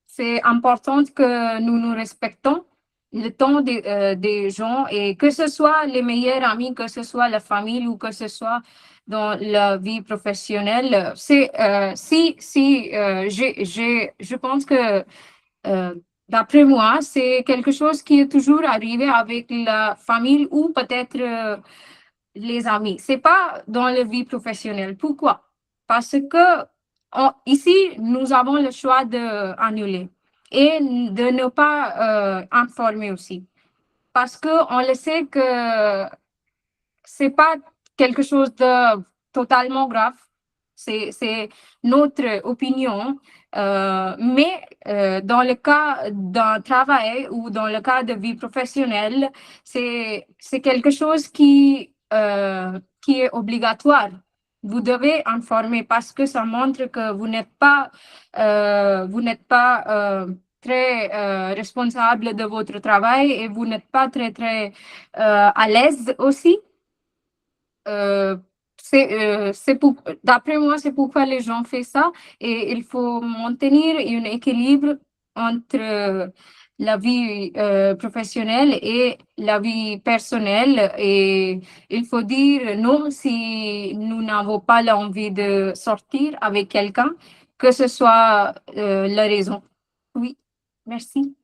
c'est important que nous nous respectons le temps des gens et que ce soit les meilleurs amis, que ce soit la famille ou que ce soit dans la vie professionnelle. Je pense que d'après moi, c'est quelque chose qui est toujours arrivé avec la famille ou peut-être les amis. C'est pas dans la vie professionnelle. Pourquoi? Parce que ici, nous avons le choix d'annuler et de ne pas informer aussi. parce qu'on le sait que c'est pas quelque chose de totalement grave. C'est notre opinion. Mais dans le cas d'un travail ou dans le cas de vie professionnelle, c'est quelque chose qui est obligatoire. Vous devez informer parce que ça montre que vous n'êtes pas très responsable de votre travail et vous n'êtes pas très à l'aise aussi. D'après moi, c'est pourquoi les gens font ça et il faut maintenir un équilibre entre la vie professionnelle et la vie personnelle et il faut dire non si nous n'avons pas l'envie de sortir avec quelqu'un, que ce soit la raison. Oui, merci.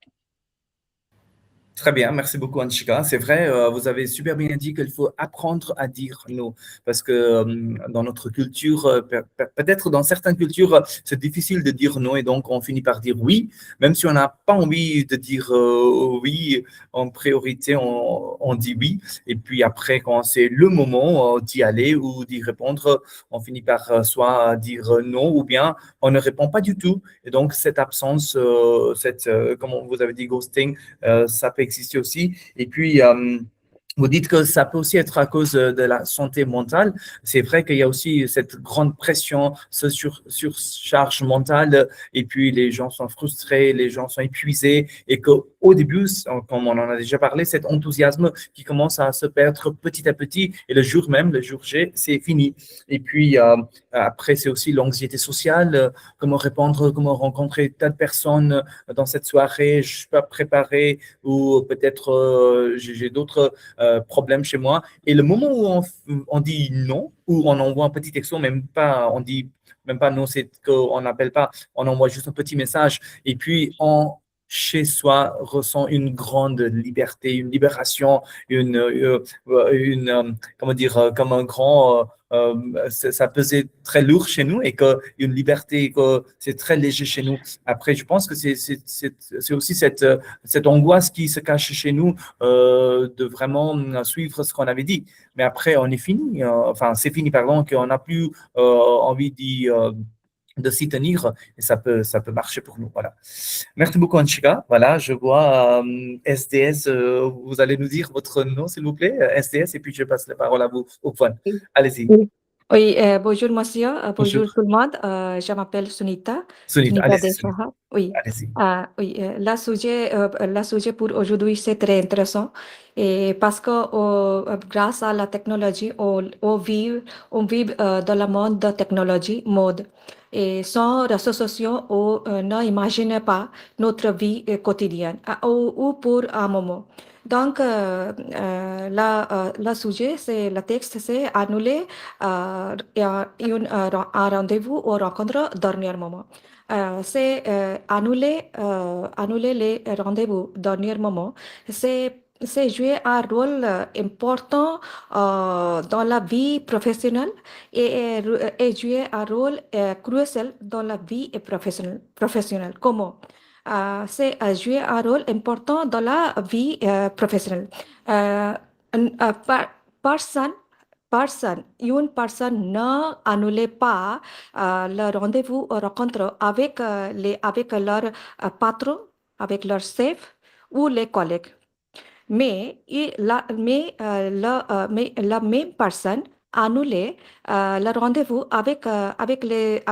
Très bien, merci beaucoup Anshika. C'est vrai, vous avez super bien dit qu'il faut apprendre à dire non, parce que dans notre culture, peut-être dans certaines cultures, c'est difficile de dire non et donc on finit par dire oui, même si on n'a pas envie de dire oui, en priorité on dit oui, et puis après quand c'est le moment d'y aller ou d'y répondre, on finit par soit dire non ou bien on ne répond pas du tout, et donc cette absence, comment vous avez dit, ghosting, ça peut exister aussi. Et puis, vous dites que ça peut aussi être à cause de la santé mentale. C'est vrai qu'il y a aussi cette grande pression, ce surcharge mentale, et puis les gens sont frustrés, les gens sont épuisés, et qu'au début, comme on en a déjà parlé, cet enthousiasme qui commence à se perdre petit à petit, et le jour même, le jour J, c'est fini. Et puis, après, c'est aussi l'anxiété sociale, comment répondre, comment rencontrer telle personne dans cette soirée, je ne suis pas préparé, ou peut-être j'ai d'autres problèmes chez moi. Et le moment où on dit non, ou on envoie un petit texto, même pas, on dit même pas non, c'est qu'on n'appelle pas, on envoie juste un petit message. Et puis, chez soi, ressent une grande liberté, une libération, comment dire, comme un grand, ça pesait très lourd chez nous et qu'une liberté, que c'est très léger chez nous. Après, je pense que c'est aussi cette angoisse qui se cache chez nous de vraiment suivre ce qu'on avait dit. Mais après, on est fini, enfin, c'est fini, pardon, qu'on n'a plus envie de s'y tenir et ça peut marcher pour nous. Voilà. Merci beaucoup, Anshika. Voilà, je vois SDS, vous allez nous dire votre nom, s'il vous plaît, SDS, et puis je passe la parole à vous, Oufwan. Allez-y. Oui, bonjour monsieur, bonjour Bonjour. tout le monde. Je m'appelle Sunita. Sunita, allez-y. Deshaha. Oui, Allez-y. oui, le sujet pour aujourd'hui, c'est très intéressant. Et parce que grâce à la technologie, on vit dans le monde de technologie, mode. Et sans réseaux sociaux, on n'imagine pas notre vie quotidienne ou pour un moment. Donc, le sujet, le texte, c'est annuler un rendez-vous ou rencontre dernier moment. C'est annuler les rendez-vous dernier moment. C'est jouer un rôle important dans la vie professionnelle et jouer un rôle crucial dans la vie professionnelle. Comment? C'est jouer un rôle important dans la vie professionnelle. Une personne n'annule pas le rendez-vous ou rencontre avec leur patron, avec leur chef ou les collègues. Mais la même personne annule le rendez-vous avec les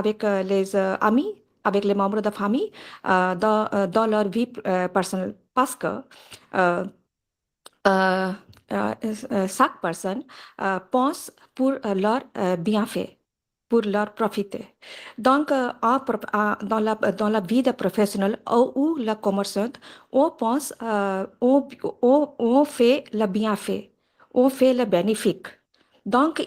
amis, avec les membres de famille dans leur vie personnelle. Parce que chaque personne pense pour leur bienfait, pour leur profiter. Donc, dans la vie professionnelle ou la commerçante, on pense, on fait le bienfait, on fait le bénéfique. Donc,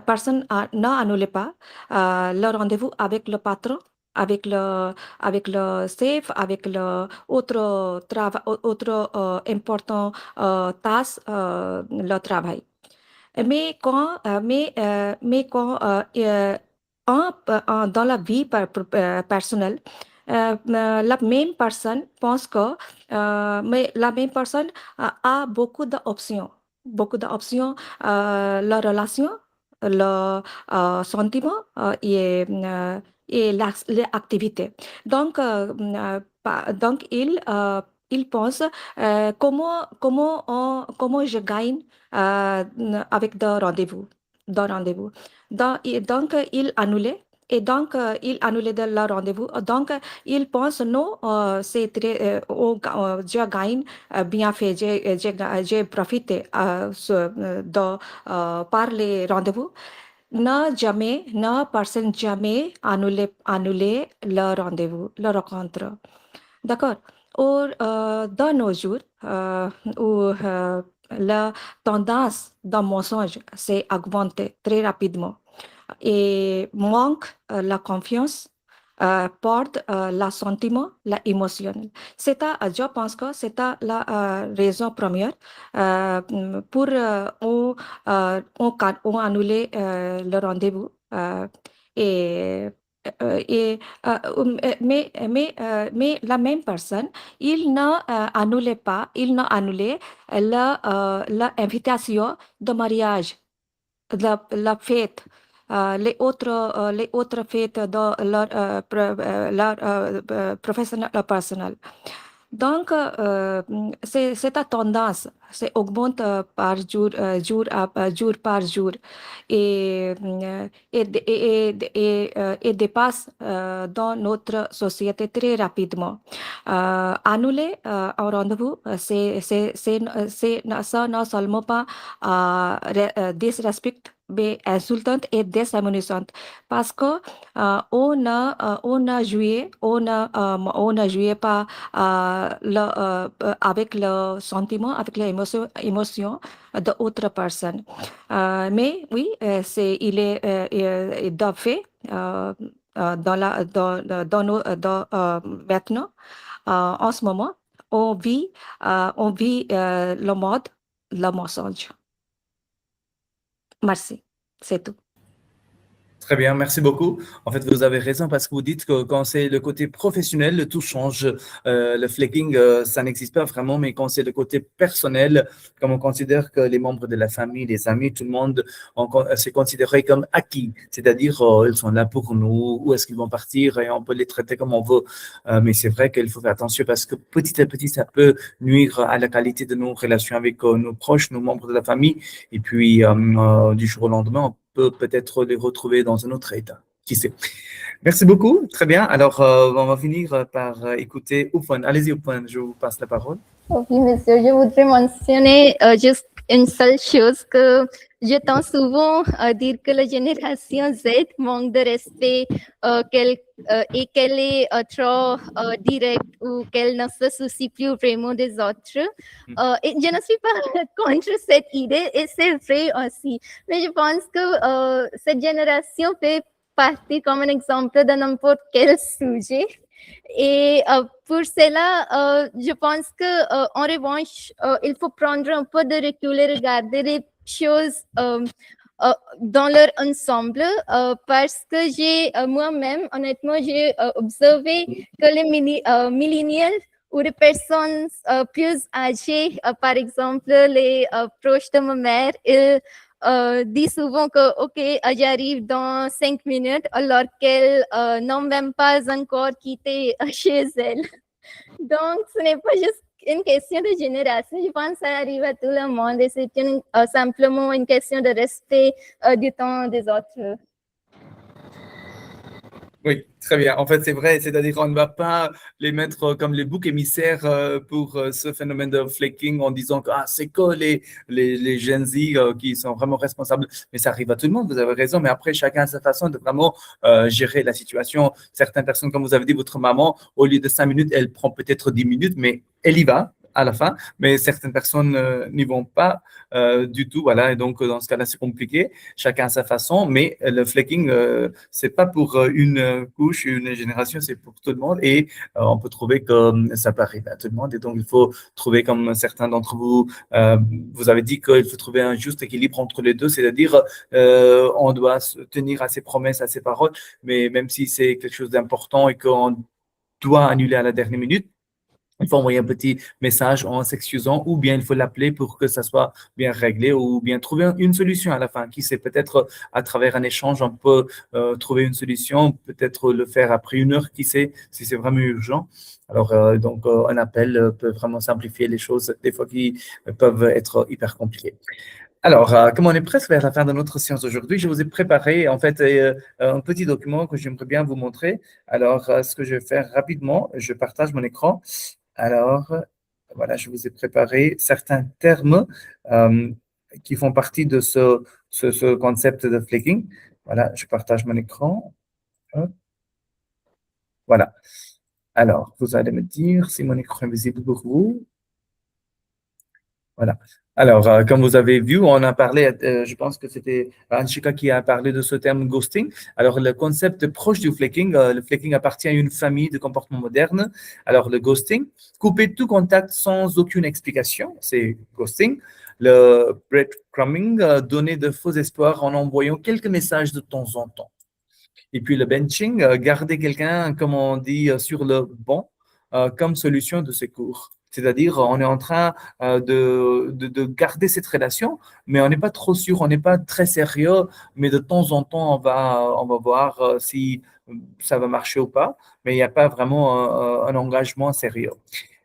personne n'annule pas le rendez-vous avec le patron, avec le chef, avec le autre important tâche, le travail. Mais quand dans la vie personnelle, la même personne pense que, mais la même personne a beaucoup d'options. Beaucoup d'options, la relation, le sentiment et l'activité. Donc, donc il pense comment je gagne avec de rendez-vous. Donc, il annulait. Et donc, il annulait le rendez-vous. Donc, il pense, non, c'est très, je gagne bien fait, j'ai profité par les rendez-vous. Ne personne jamais annuler le rendez-vous, la rencontre. D'accord. Or, dans nos jours, où la tendance d'un mensonge s'est augmentée très rapidement et manque la confiance, porte le sentiment, l'émotionnel. Je pense que c'est la raison première pour on annuler le rendez-vous. Et, mais la même personne, il n'annulait pas, il n'annulait l'invitation de mariage, la fête, les autres fêtes de leur professionnel personnel. Donc, cette tendance augmente par jour par jour et, et dépasse dans notre société très rapidement. Annuler un rendez-vous, ça non seulement pas disrespect, mais insultante et déshumanisante parce que on a joué pas avec le sentiment, avec l'émotion de autre personne. Mais oui, il est de fait maintenant, en ce moment, on vit le mode, le mensonge. Merci, c'est tout. Très bien, merci beaucoup. En fait, vous avez raison parce que vous dites que quand c'est le côté professionnel, tout change. Le flaking, ça n'existe pas vraiment, mais quand c'est le côté personnel, comme on considère que les membres de la famille, les amis, tout le monde, c'est considéré comme acquis. C'est-à-dire, ils sont là pour nous, où est-ce qu'ils vont partir et on peut les traiter comme on veut. Mais c'est vrai qu'il faut faire attention parce que petit à petit, ça peut nuire à la qualité de nos relations avec nos proches, nos membres de la famille. Et puis, du jour au lendemain, on peut peut-être les retrouver dans un autre état. Qui sait? Merci beaucoup. Très bien. Alors, on va finir par écouter Oupon. Allez-y, Oupon, je vous passe la parole. Oui, monsieur, je voudrais mentionner juste une seule chose que j'entends souvent dire que la génération Z manque de respect et qu'elle est trop directe ou qu'elle ne se soucie plus vraiment des autres. Et je ne suis pas contre cette idée et c'est vrai aussi. Mais je pense que cette génération fait partie comme un exemple de n'importe quel sujet. Et pour cela, je pense que en revanche, il faut prendre un peu de recul et regarder les choses dans leur ensemble parce que moi-même, honnêtement, j'ai observé que les millennials ou les personnes plus âgées, par exemple les proches de ma mère, ils disent souvent que ok, j'arrive dans 5 minutes alors qu'elles n'ont même pas encore quitté chez elles. Donc, ce n'est pas juste une question de génération, je pense que ça arrive à tout le monde et c'est simplement une question de respect du temps des autres. Oui, très bien. En fait, c'est vrai, c'est-à-dire qu'on ne va pas les mettre comme les boucs émissaires pour ce phénomène de flaking en disant que c'est que les Gen Z qui sont vraiment responsables. Mais ça arrive à tout le monde, vous avez raison. Mais après, chacun a sa façon de vraiment gérer la situation. Certaines personnes, comme vous avez dit, votre maman, au lieu de 5 minutes, elle prend peut-être 10 minutes, mais elle y va à la fin, mais certaines personnes n'y vont pas du tout, voilà, et donc dans ce cas-là, c'est compliqué, chacun a sa façon, mais le flaking, c'est pas pour une couche, une génération, c'est pour tout le monde, et on peut trouver que ça peut arriver à tout le monde, et donc il faut trouver, comme certains d'entre vous, vous avez dit qu'il faut trouver un juste équilibre entre les deux, c'est-à-dire on doit se tenir à ses promesses, à ses paroles, mais même si c'est quelque chose d'important et qu'on doit annuler à la dernière minute, il faut envoyer un petit message en s'excusant ou bien il faut l'appeler pour que ça soit bien réglé ou bien trouver une solution à la fin. Qui sait, peut-être à travers un échange, on peut trouver une solution, peut-être le faire après 1 heure, qui sait, si c'est vraiment urgent. Alors, un appel peut vraiment simplifier les choses, des fois qui peuvent être hyper compliquées. Alors, comme on est presque vers la fin de notre séance d'aujourd'hui, je vous ai préparé en fait un petit document que j'aimerais bien vous montrer. Alors, ce que je vais faire rapidement, je partage mon écran. Alors, voilà, je vous ai préparé certains termes qui font partie de ce concept de flaking. Voilà, je partage mon écran. Hop. Voilà. Alors, vous allez me dire si mon écran est visible pour vous. Voilà. Alors, comme vous avez vu, on a parlé, je pense que c'était Anshika qui a parlé de ce terme ghosting. Alors, le concept proche du flaking, le flaking appartient à une famille de comportements modernes. Alors, le ghosting, couper tout contact sans aucune explication, c'est ghosting. Le breadcrumbing, donner de faux espoirs en envoyant quelques messages de temps en temps. Et puis le benching, garder quelqu'un, comme on dit, sur le banc comme solution de secours. C'est-à-dire, on est en train de garder cette relation, mais on n'est pas trop sûr, on n'est pas très sérieux, mais de temps en temps, on va voir si ça va marcher ou pas, mais il n'y a pas vraiment un engagement sérieux.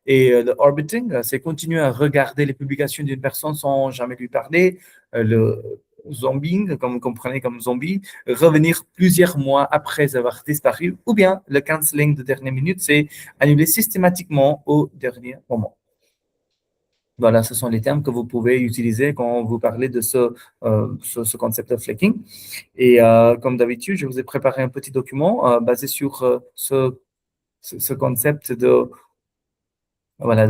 Et le orbiting, c'est continuer à regarder les publications d'une personne sans jamais lui parler. Le zombing, comme vous comprenez comme zombie, revenir plusieurs mois après avoir disparu, ou bien le cancelling de dernière minute, c'est annuler systématiquement au dernier moment. Voilà, ce sont les termes que vous pouvez utiliser quand vous parlez de ce concept de flaking. Et comme d'habitude, je vous ai préparé un petit document basé sur ce concept de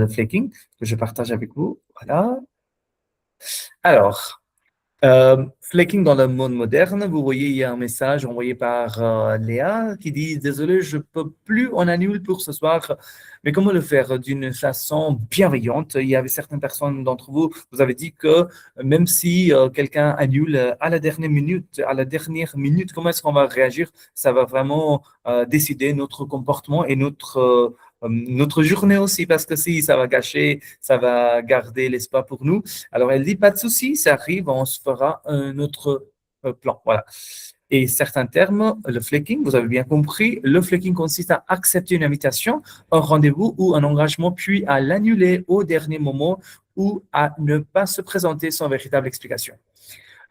flaking que je partage avec vous. Voilà. Alors, flaking dans le monde moderne, vous voyez, il y a un message envoyé par Léa qui dit « Désolé, je ne peux plus, on annule pour ce soir. » Mais comment le faire d'une façon bienveillante? Il y avait certaines personnes d'entre vous, vous avez dit que même si quelqu'un annule à la dernière minute, comment est-ce qu'on va réagir? Ça va vraiment décider notre comportement et notre journée aussi, parce que si ça va gâcher, ça va garder l'espoir pour nous. Alors, elle dit, pas de souci, ça arrive, on se fera un autre plan. Voilà. Et certains termes, le flaking, vous avez bien compris, le flaking consiste à accepter une invitation, un rendez-vous ou un engagement, puis à l'annuler au dernier moment ou à ne pas se présenter sans véritable explication.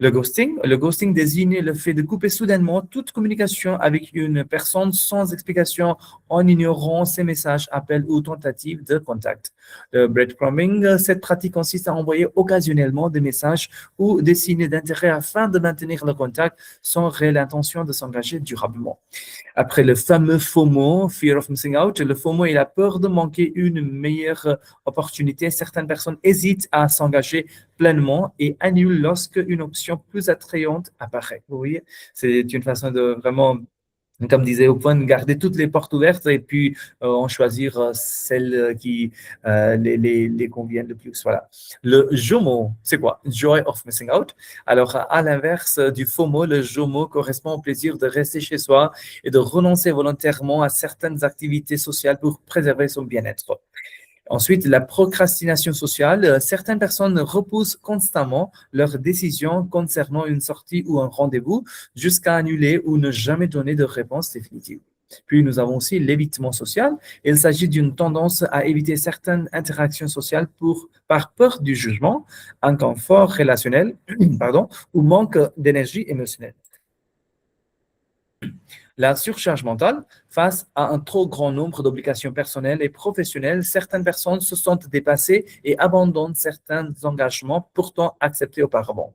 Le ghosting désigne le fait de couper soudainement toute communication avec une personne sans explication en ignorant ses messages, appels ou tentatives de contact. Le breadcrumbing, cette pratique consiste à envoyer occasionnellement des messages ou des signes d'intérêt afin de maintenir le contact sans réelle intention de s'engager durablement. Après le fameux FOMO, Fear of Missing Out, le FOMO est la peur de manquer une meilleure opportunité. Certaines personnes hésitent à s'engager pleinement et annulent lorsque une option plus attrayante apparaît. Vous voyez, c'est une façon de vraiment, comme disait Open, garder toutes les portes ouvertes et puis en choisir celles qui les conviennent le plus. Voilà. Le JOMO, c'est quoi? Joy of Missing Out. Alors, à l'inverse du FOMO, le JOMO correspond au plaisir de rester chez soi et de renoncer volontairement à certaines activités sociales pour préserver son bien-être. Ensuite, la procrastination sociale. Certaines personnes repoussent constamment leurs décisions concernant une sortie ou un rendez-vous jusqu'à annuler ou ne jamais donner de réponse définitive. Puis, nous avons aussi l'évitement social. Il s'agit d'une tendance à éviter certaines interactions sociales par peur du jugement, inconfort relationnel, ou manque d'énergie émotionnelle. La surcharge mentale, face à un trop grand nombre d'obligations personnelles et professionnelles, certaines personnes se sentent dépassées et abandonnent certains engagements pourtant acceptés auparavant.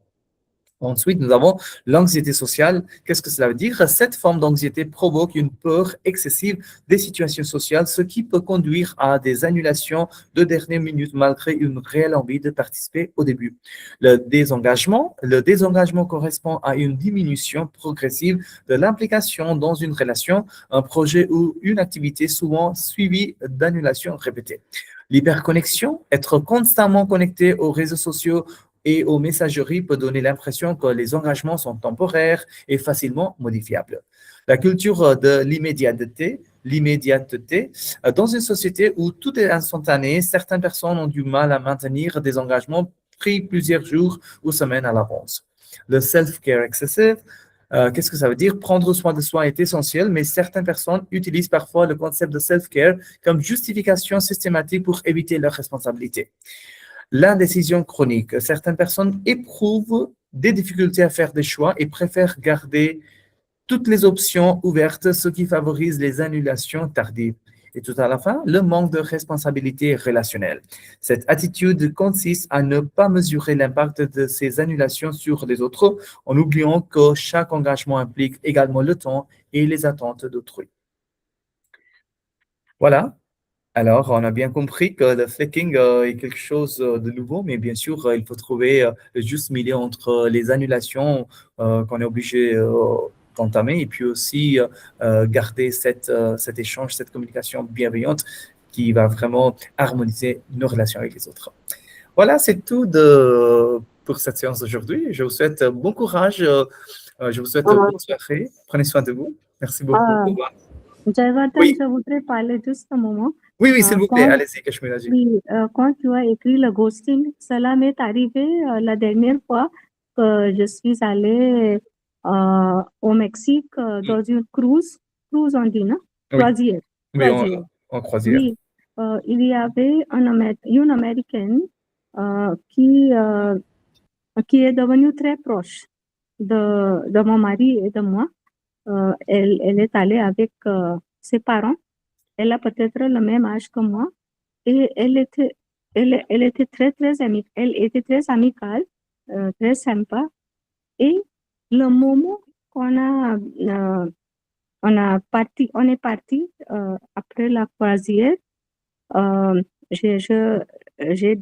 Ensuite, nous avons l'anxiété sociale. Qu'est-ce que cela veut dire? Cette forme d'anxiété provoque une peur excessive des situations sociales, ce qui peut conduire à des annulations de dernière minute malgré une réelle envie de participer au début. Le désengagement correspond à une diminution progressive de l'implication dans une relation, un projet ou une activité, souvent suivie d'annulations répétées. L'hyperconnexion, être constamment connecté aux réseaux sociaux et aux messageries peut donner l'impression que les engagements sont temporaires et facilement modifiables. La culture de l'immédiateté l'immédiateté. Dans une société où tout est instantané, certaines personnes ont du mal à maintenir des engagements pris plusieurs jours ou semaines à l'avance. Le self-care excessive, qu'est-ce que ça veut dire? Prendre soin de soi est essentiel, mais certaines personnes utilisent parfois le concept de self-care comme justification systématique pour éviter leurs responsabilités. L'indécision chronique. Certaines personnes éprouvent des difficultés à faire des choix et préfèrent garder toutes les options ouvertes, ce qui favorise les annulations tardives. Et tout à la fin, le manque de responsabilité relationnelle. Cette attitude consiste à ne pas mesurer l'impact de ces annulations sur les autres en oubliant que chaque engagement implique également le temps et les attentes d'autrui. Voilà. Alors, on a bien compris que le flicking est quelque chose de nouveau, mais bien sûr, il faut trouver le juste milieu entre les annulations qu'on est obligé d'entamer et puis aussi garder cet échange, cette communication bienveillante qui va vraiment harmoniser nos relations avec les autres. Voilà, c'est tout pour cette séance d'aujourd'hui. Je vous souhaite bon courage. Je vous souhaite bonne soirée. Prenez soin de vous. Merci beaucoup. Au revoir. Jayavardhan, Oui. je voudrais parler juste un moment. Oui, s'il vous plaît, Quand, allez-y, Kashmiraji. oui, quand tu as écrit le ghosting, cela m'est arrivé la dernière fois que je suis allée au Mexique dans une cruise on dit, non? Oui. Croisière. Oui, en croisière. Oui, il y avait une Américaine qui est devenue très proche de mon mari et de moi. Elle est allée avec ses parents. Elle a peut-être le même âge que moi. Et elle était très, très amicale. Elle était très amicale, très sympa. Et le moment qu'on est parti après la croisière, j'ai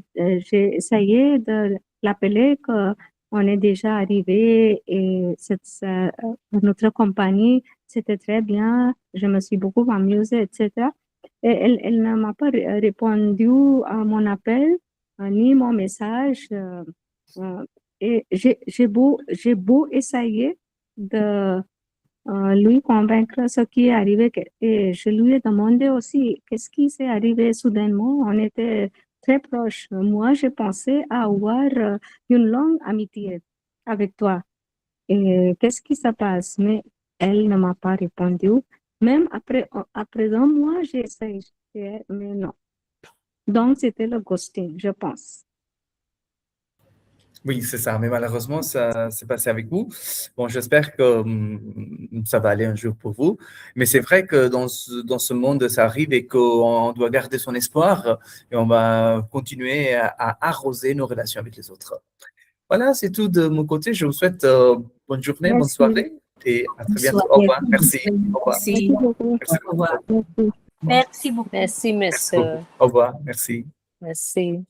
essayé de l'appeler qu'on est déjà arrivé et notre compagnie, c'était très bien, je me suis beaucoup amusée, etc. Et elle ne m'a pas répondu à mon appel, ni mon message. Et j'ai beau essayer de lui convaincre ce qui est arrivé. Et je lui ai demandé aussi qu'est-ce qui s'est arrivé soudainement. On était très proches. Moi, j'ai pensé à avoir une longue amitié avec toi. Et qu'est-ce qui se passe? Mais elle ne m'a pas répondu. Même après un mois, j'ai essayé, mais non. Donc, c'était le ghosting, je pense. Oui, c'est ça. Mais malheureusement, ça s'est passé avec vous. Bon, j'espère que ça va aller un jour pour vous. Mais c'est vrai que dans ce monde, ça arrive et qu'on doit garder son espoir et on va continuer à arroser nos relations avec les autres. Voilà, c'est tout de mon côté. Je vous souhaite bonne journée, bonne soirée et à très bientôt. Au revoir. Merci. Au revoir. Merci beaucoup. Merci beaucoup. Merci beaucoup. Merci, monsieur. Au revoir. Merci. Merci.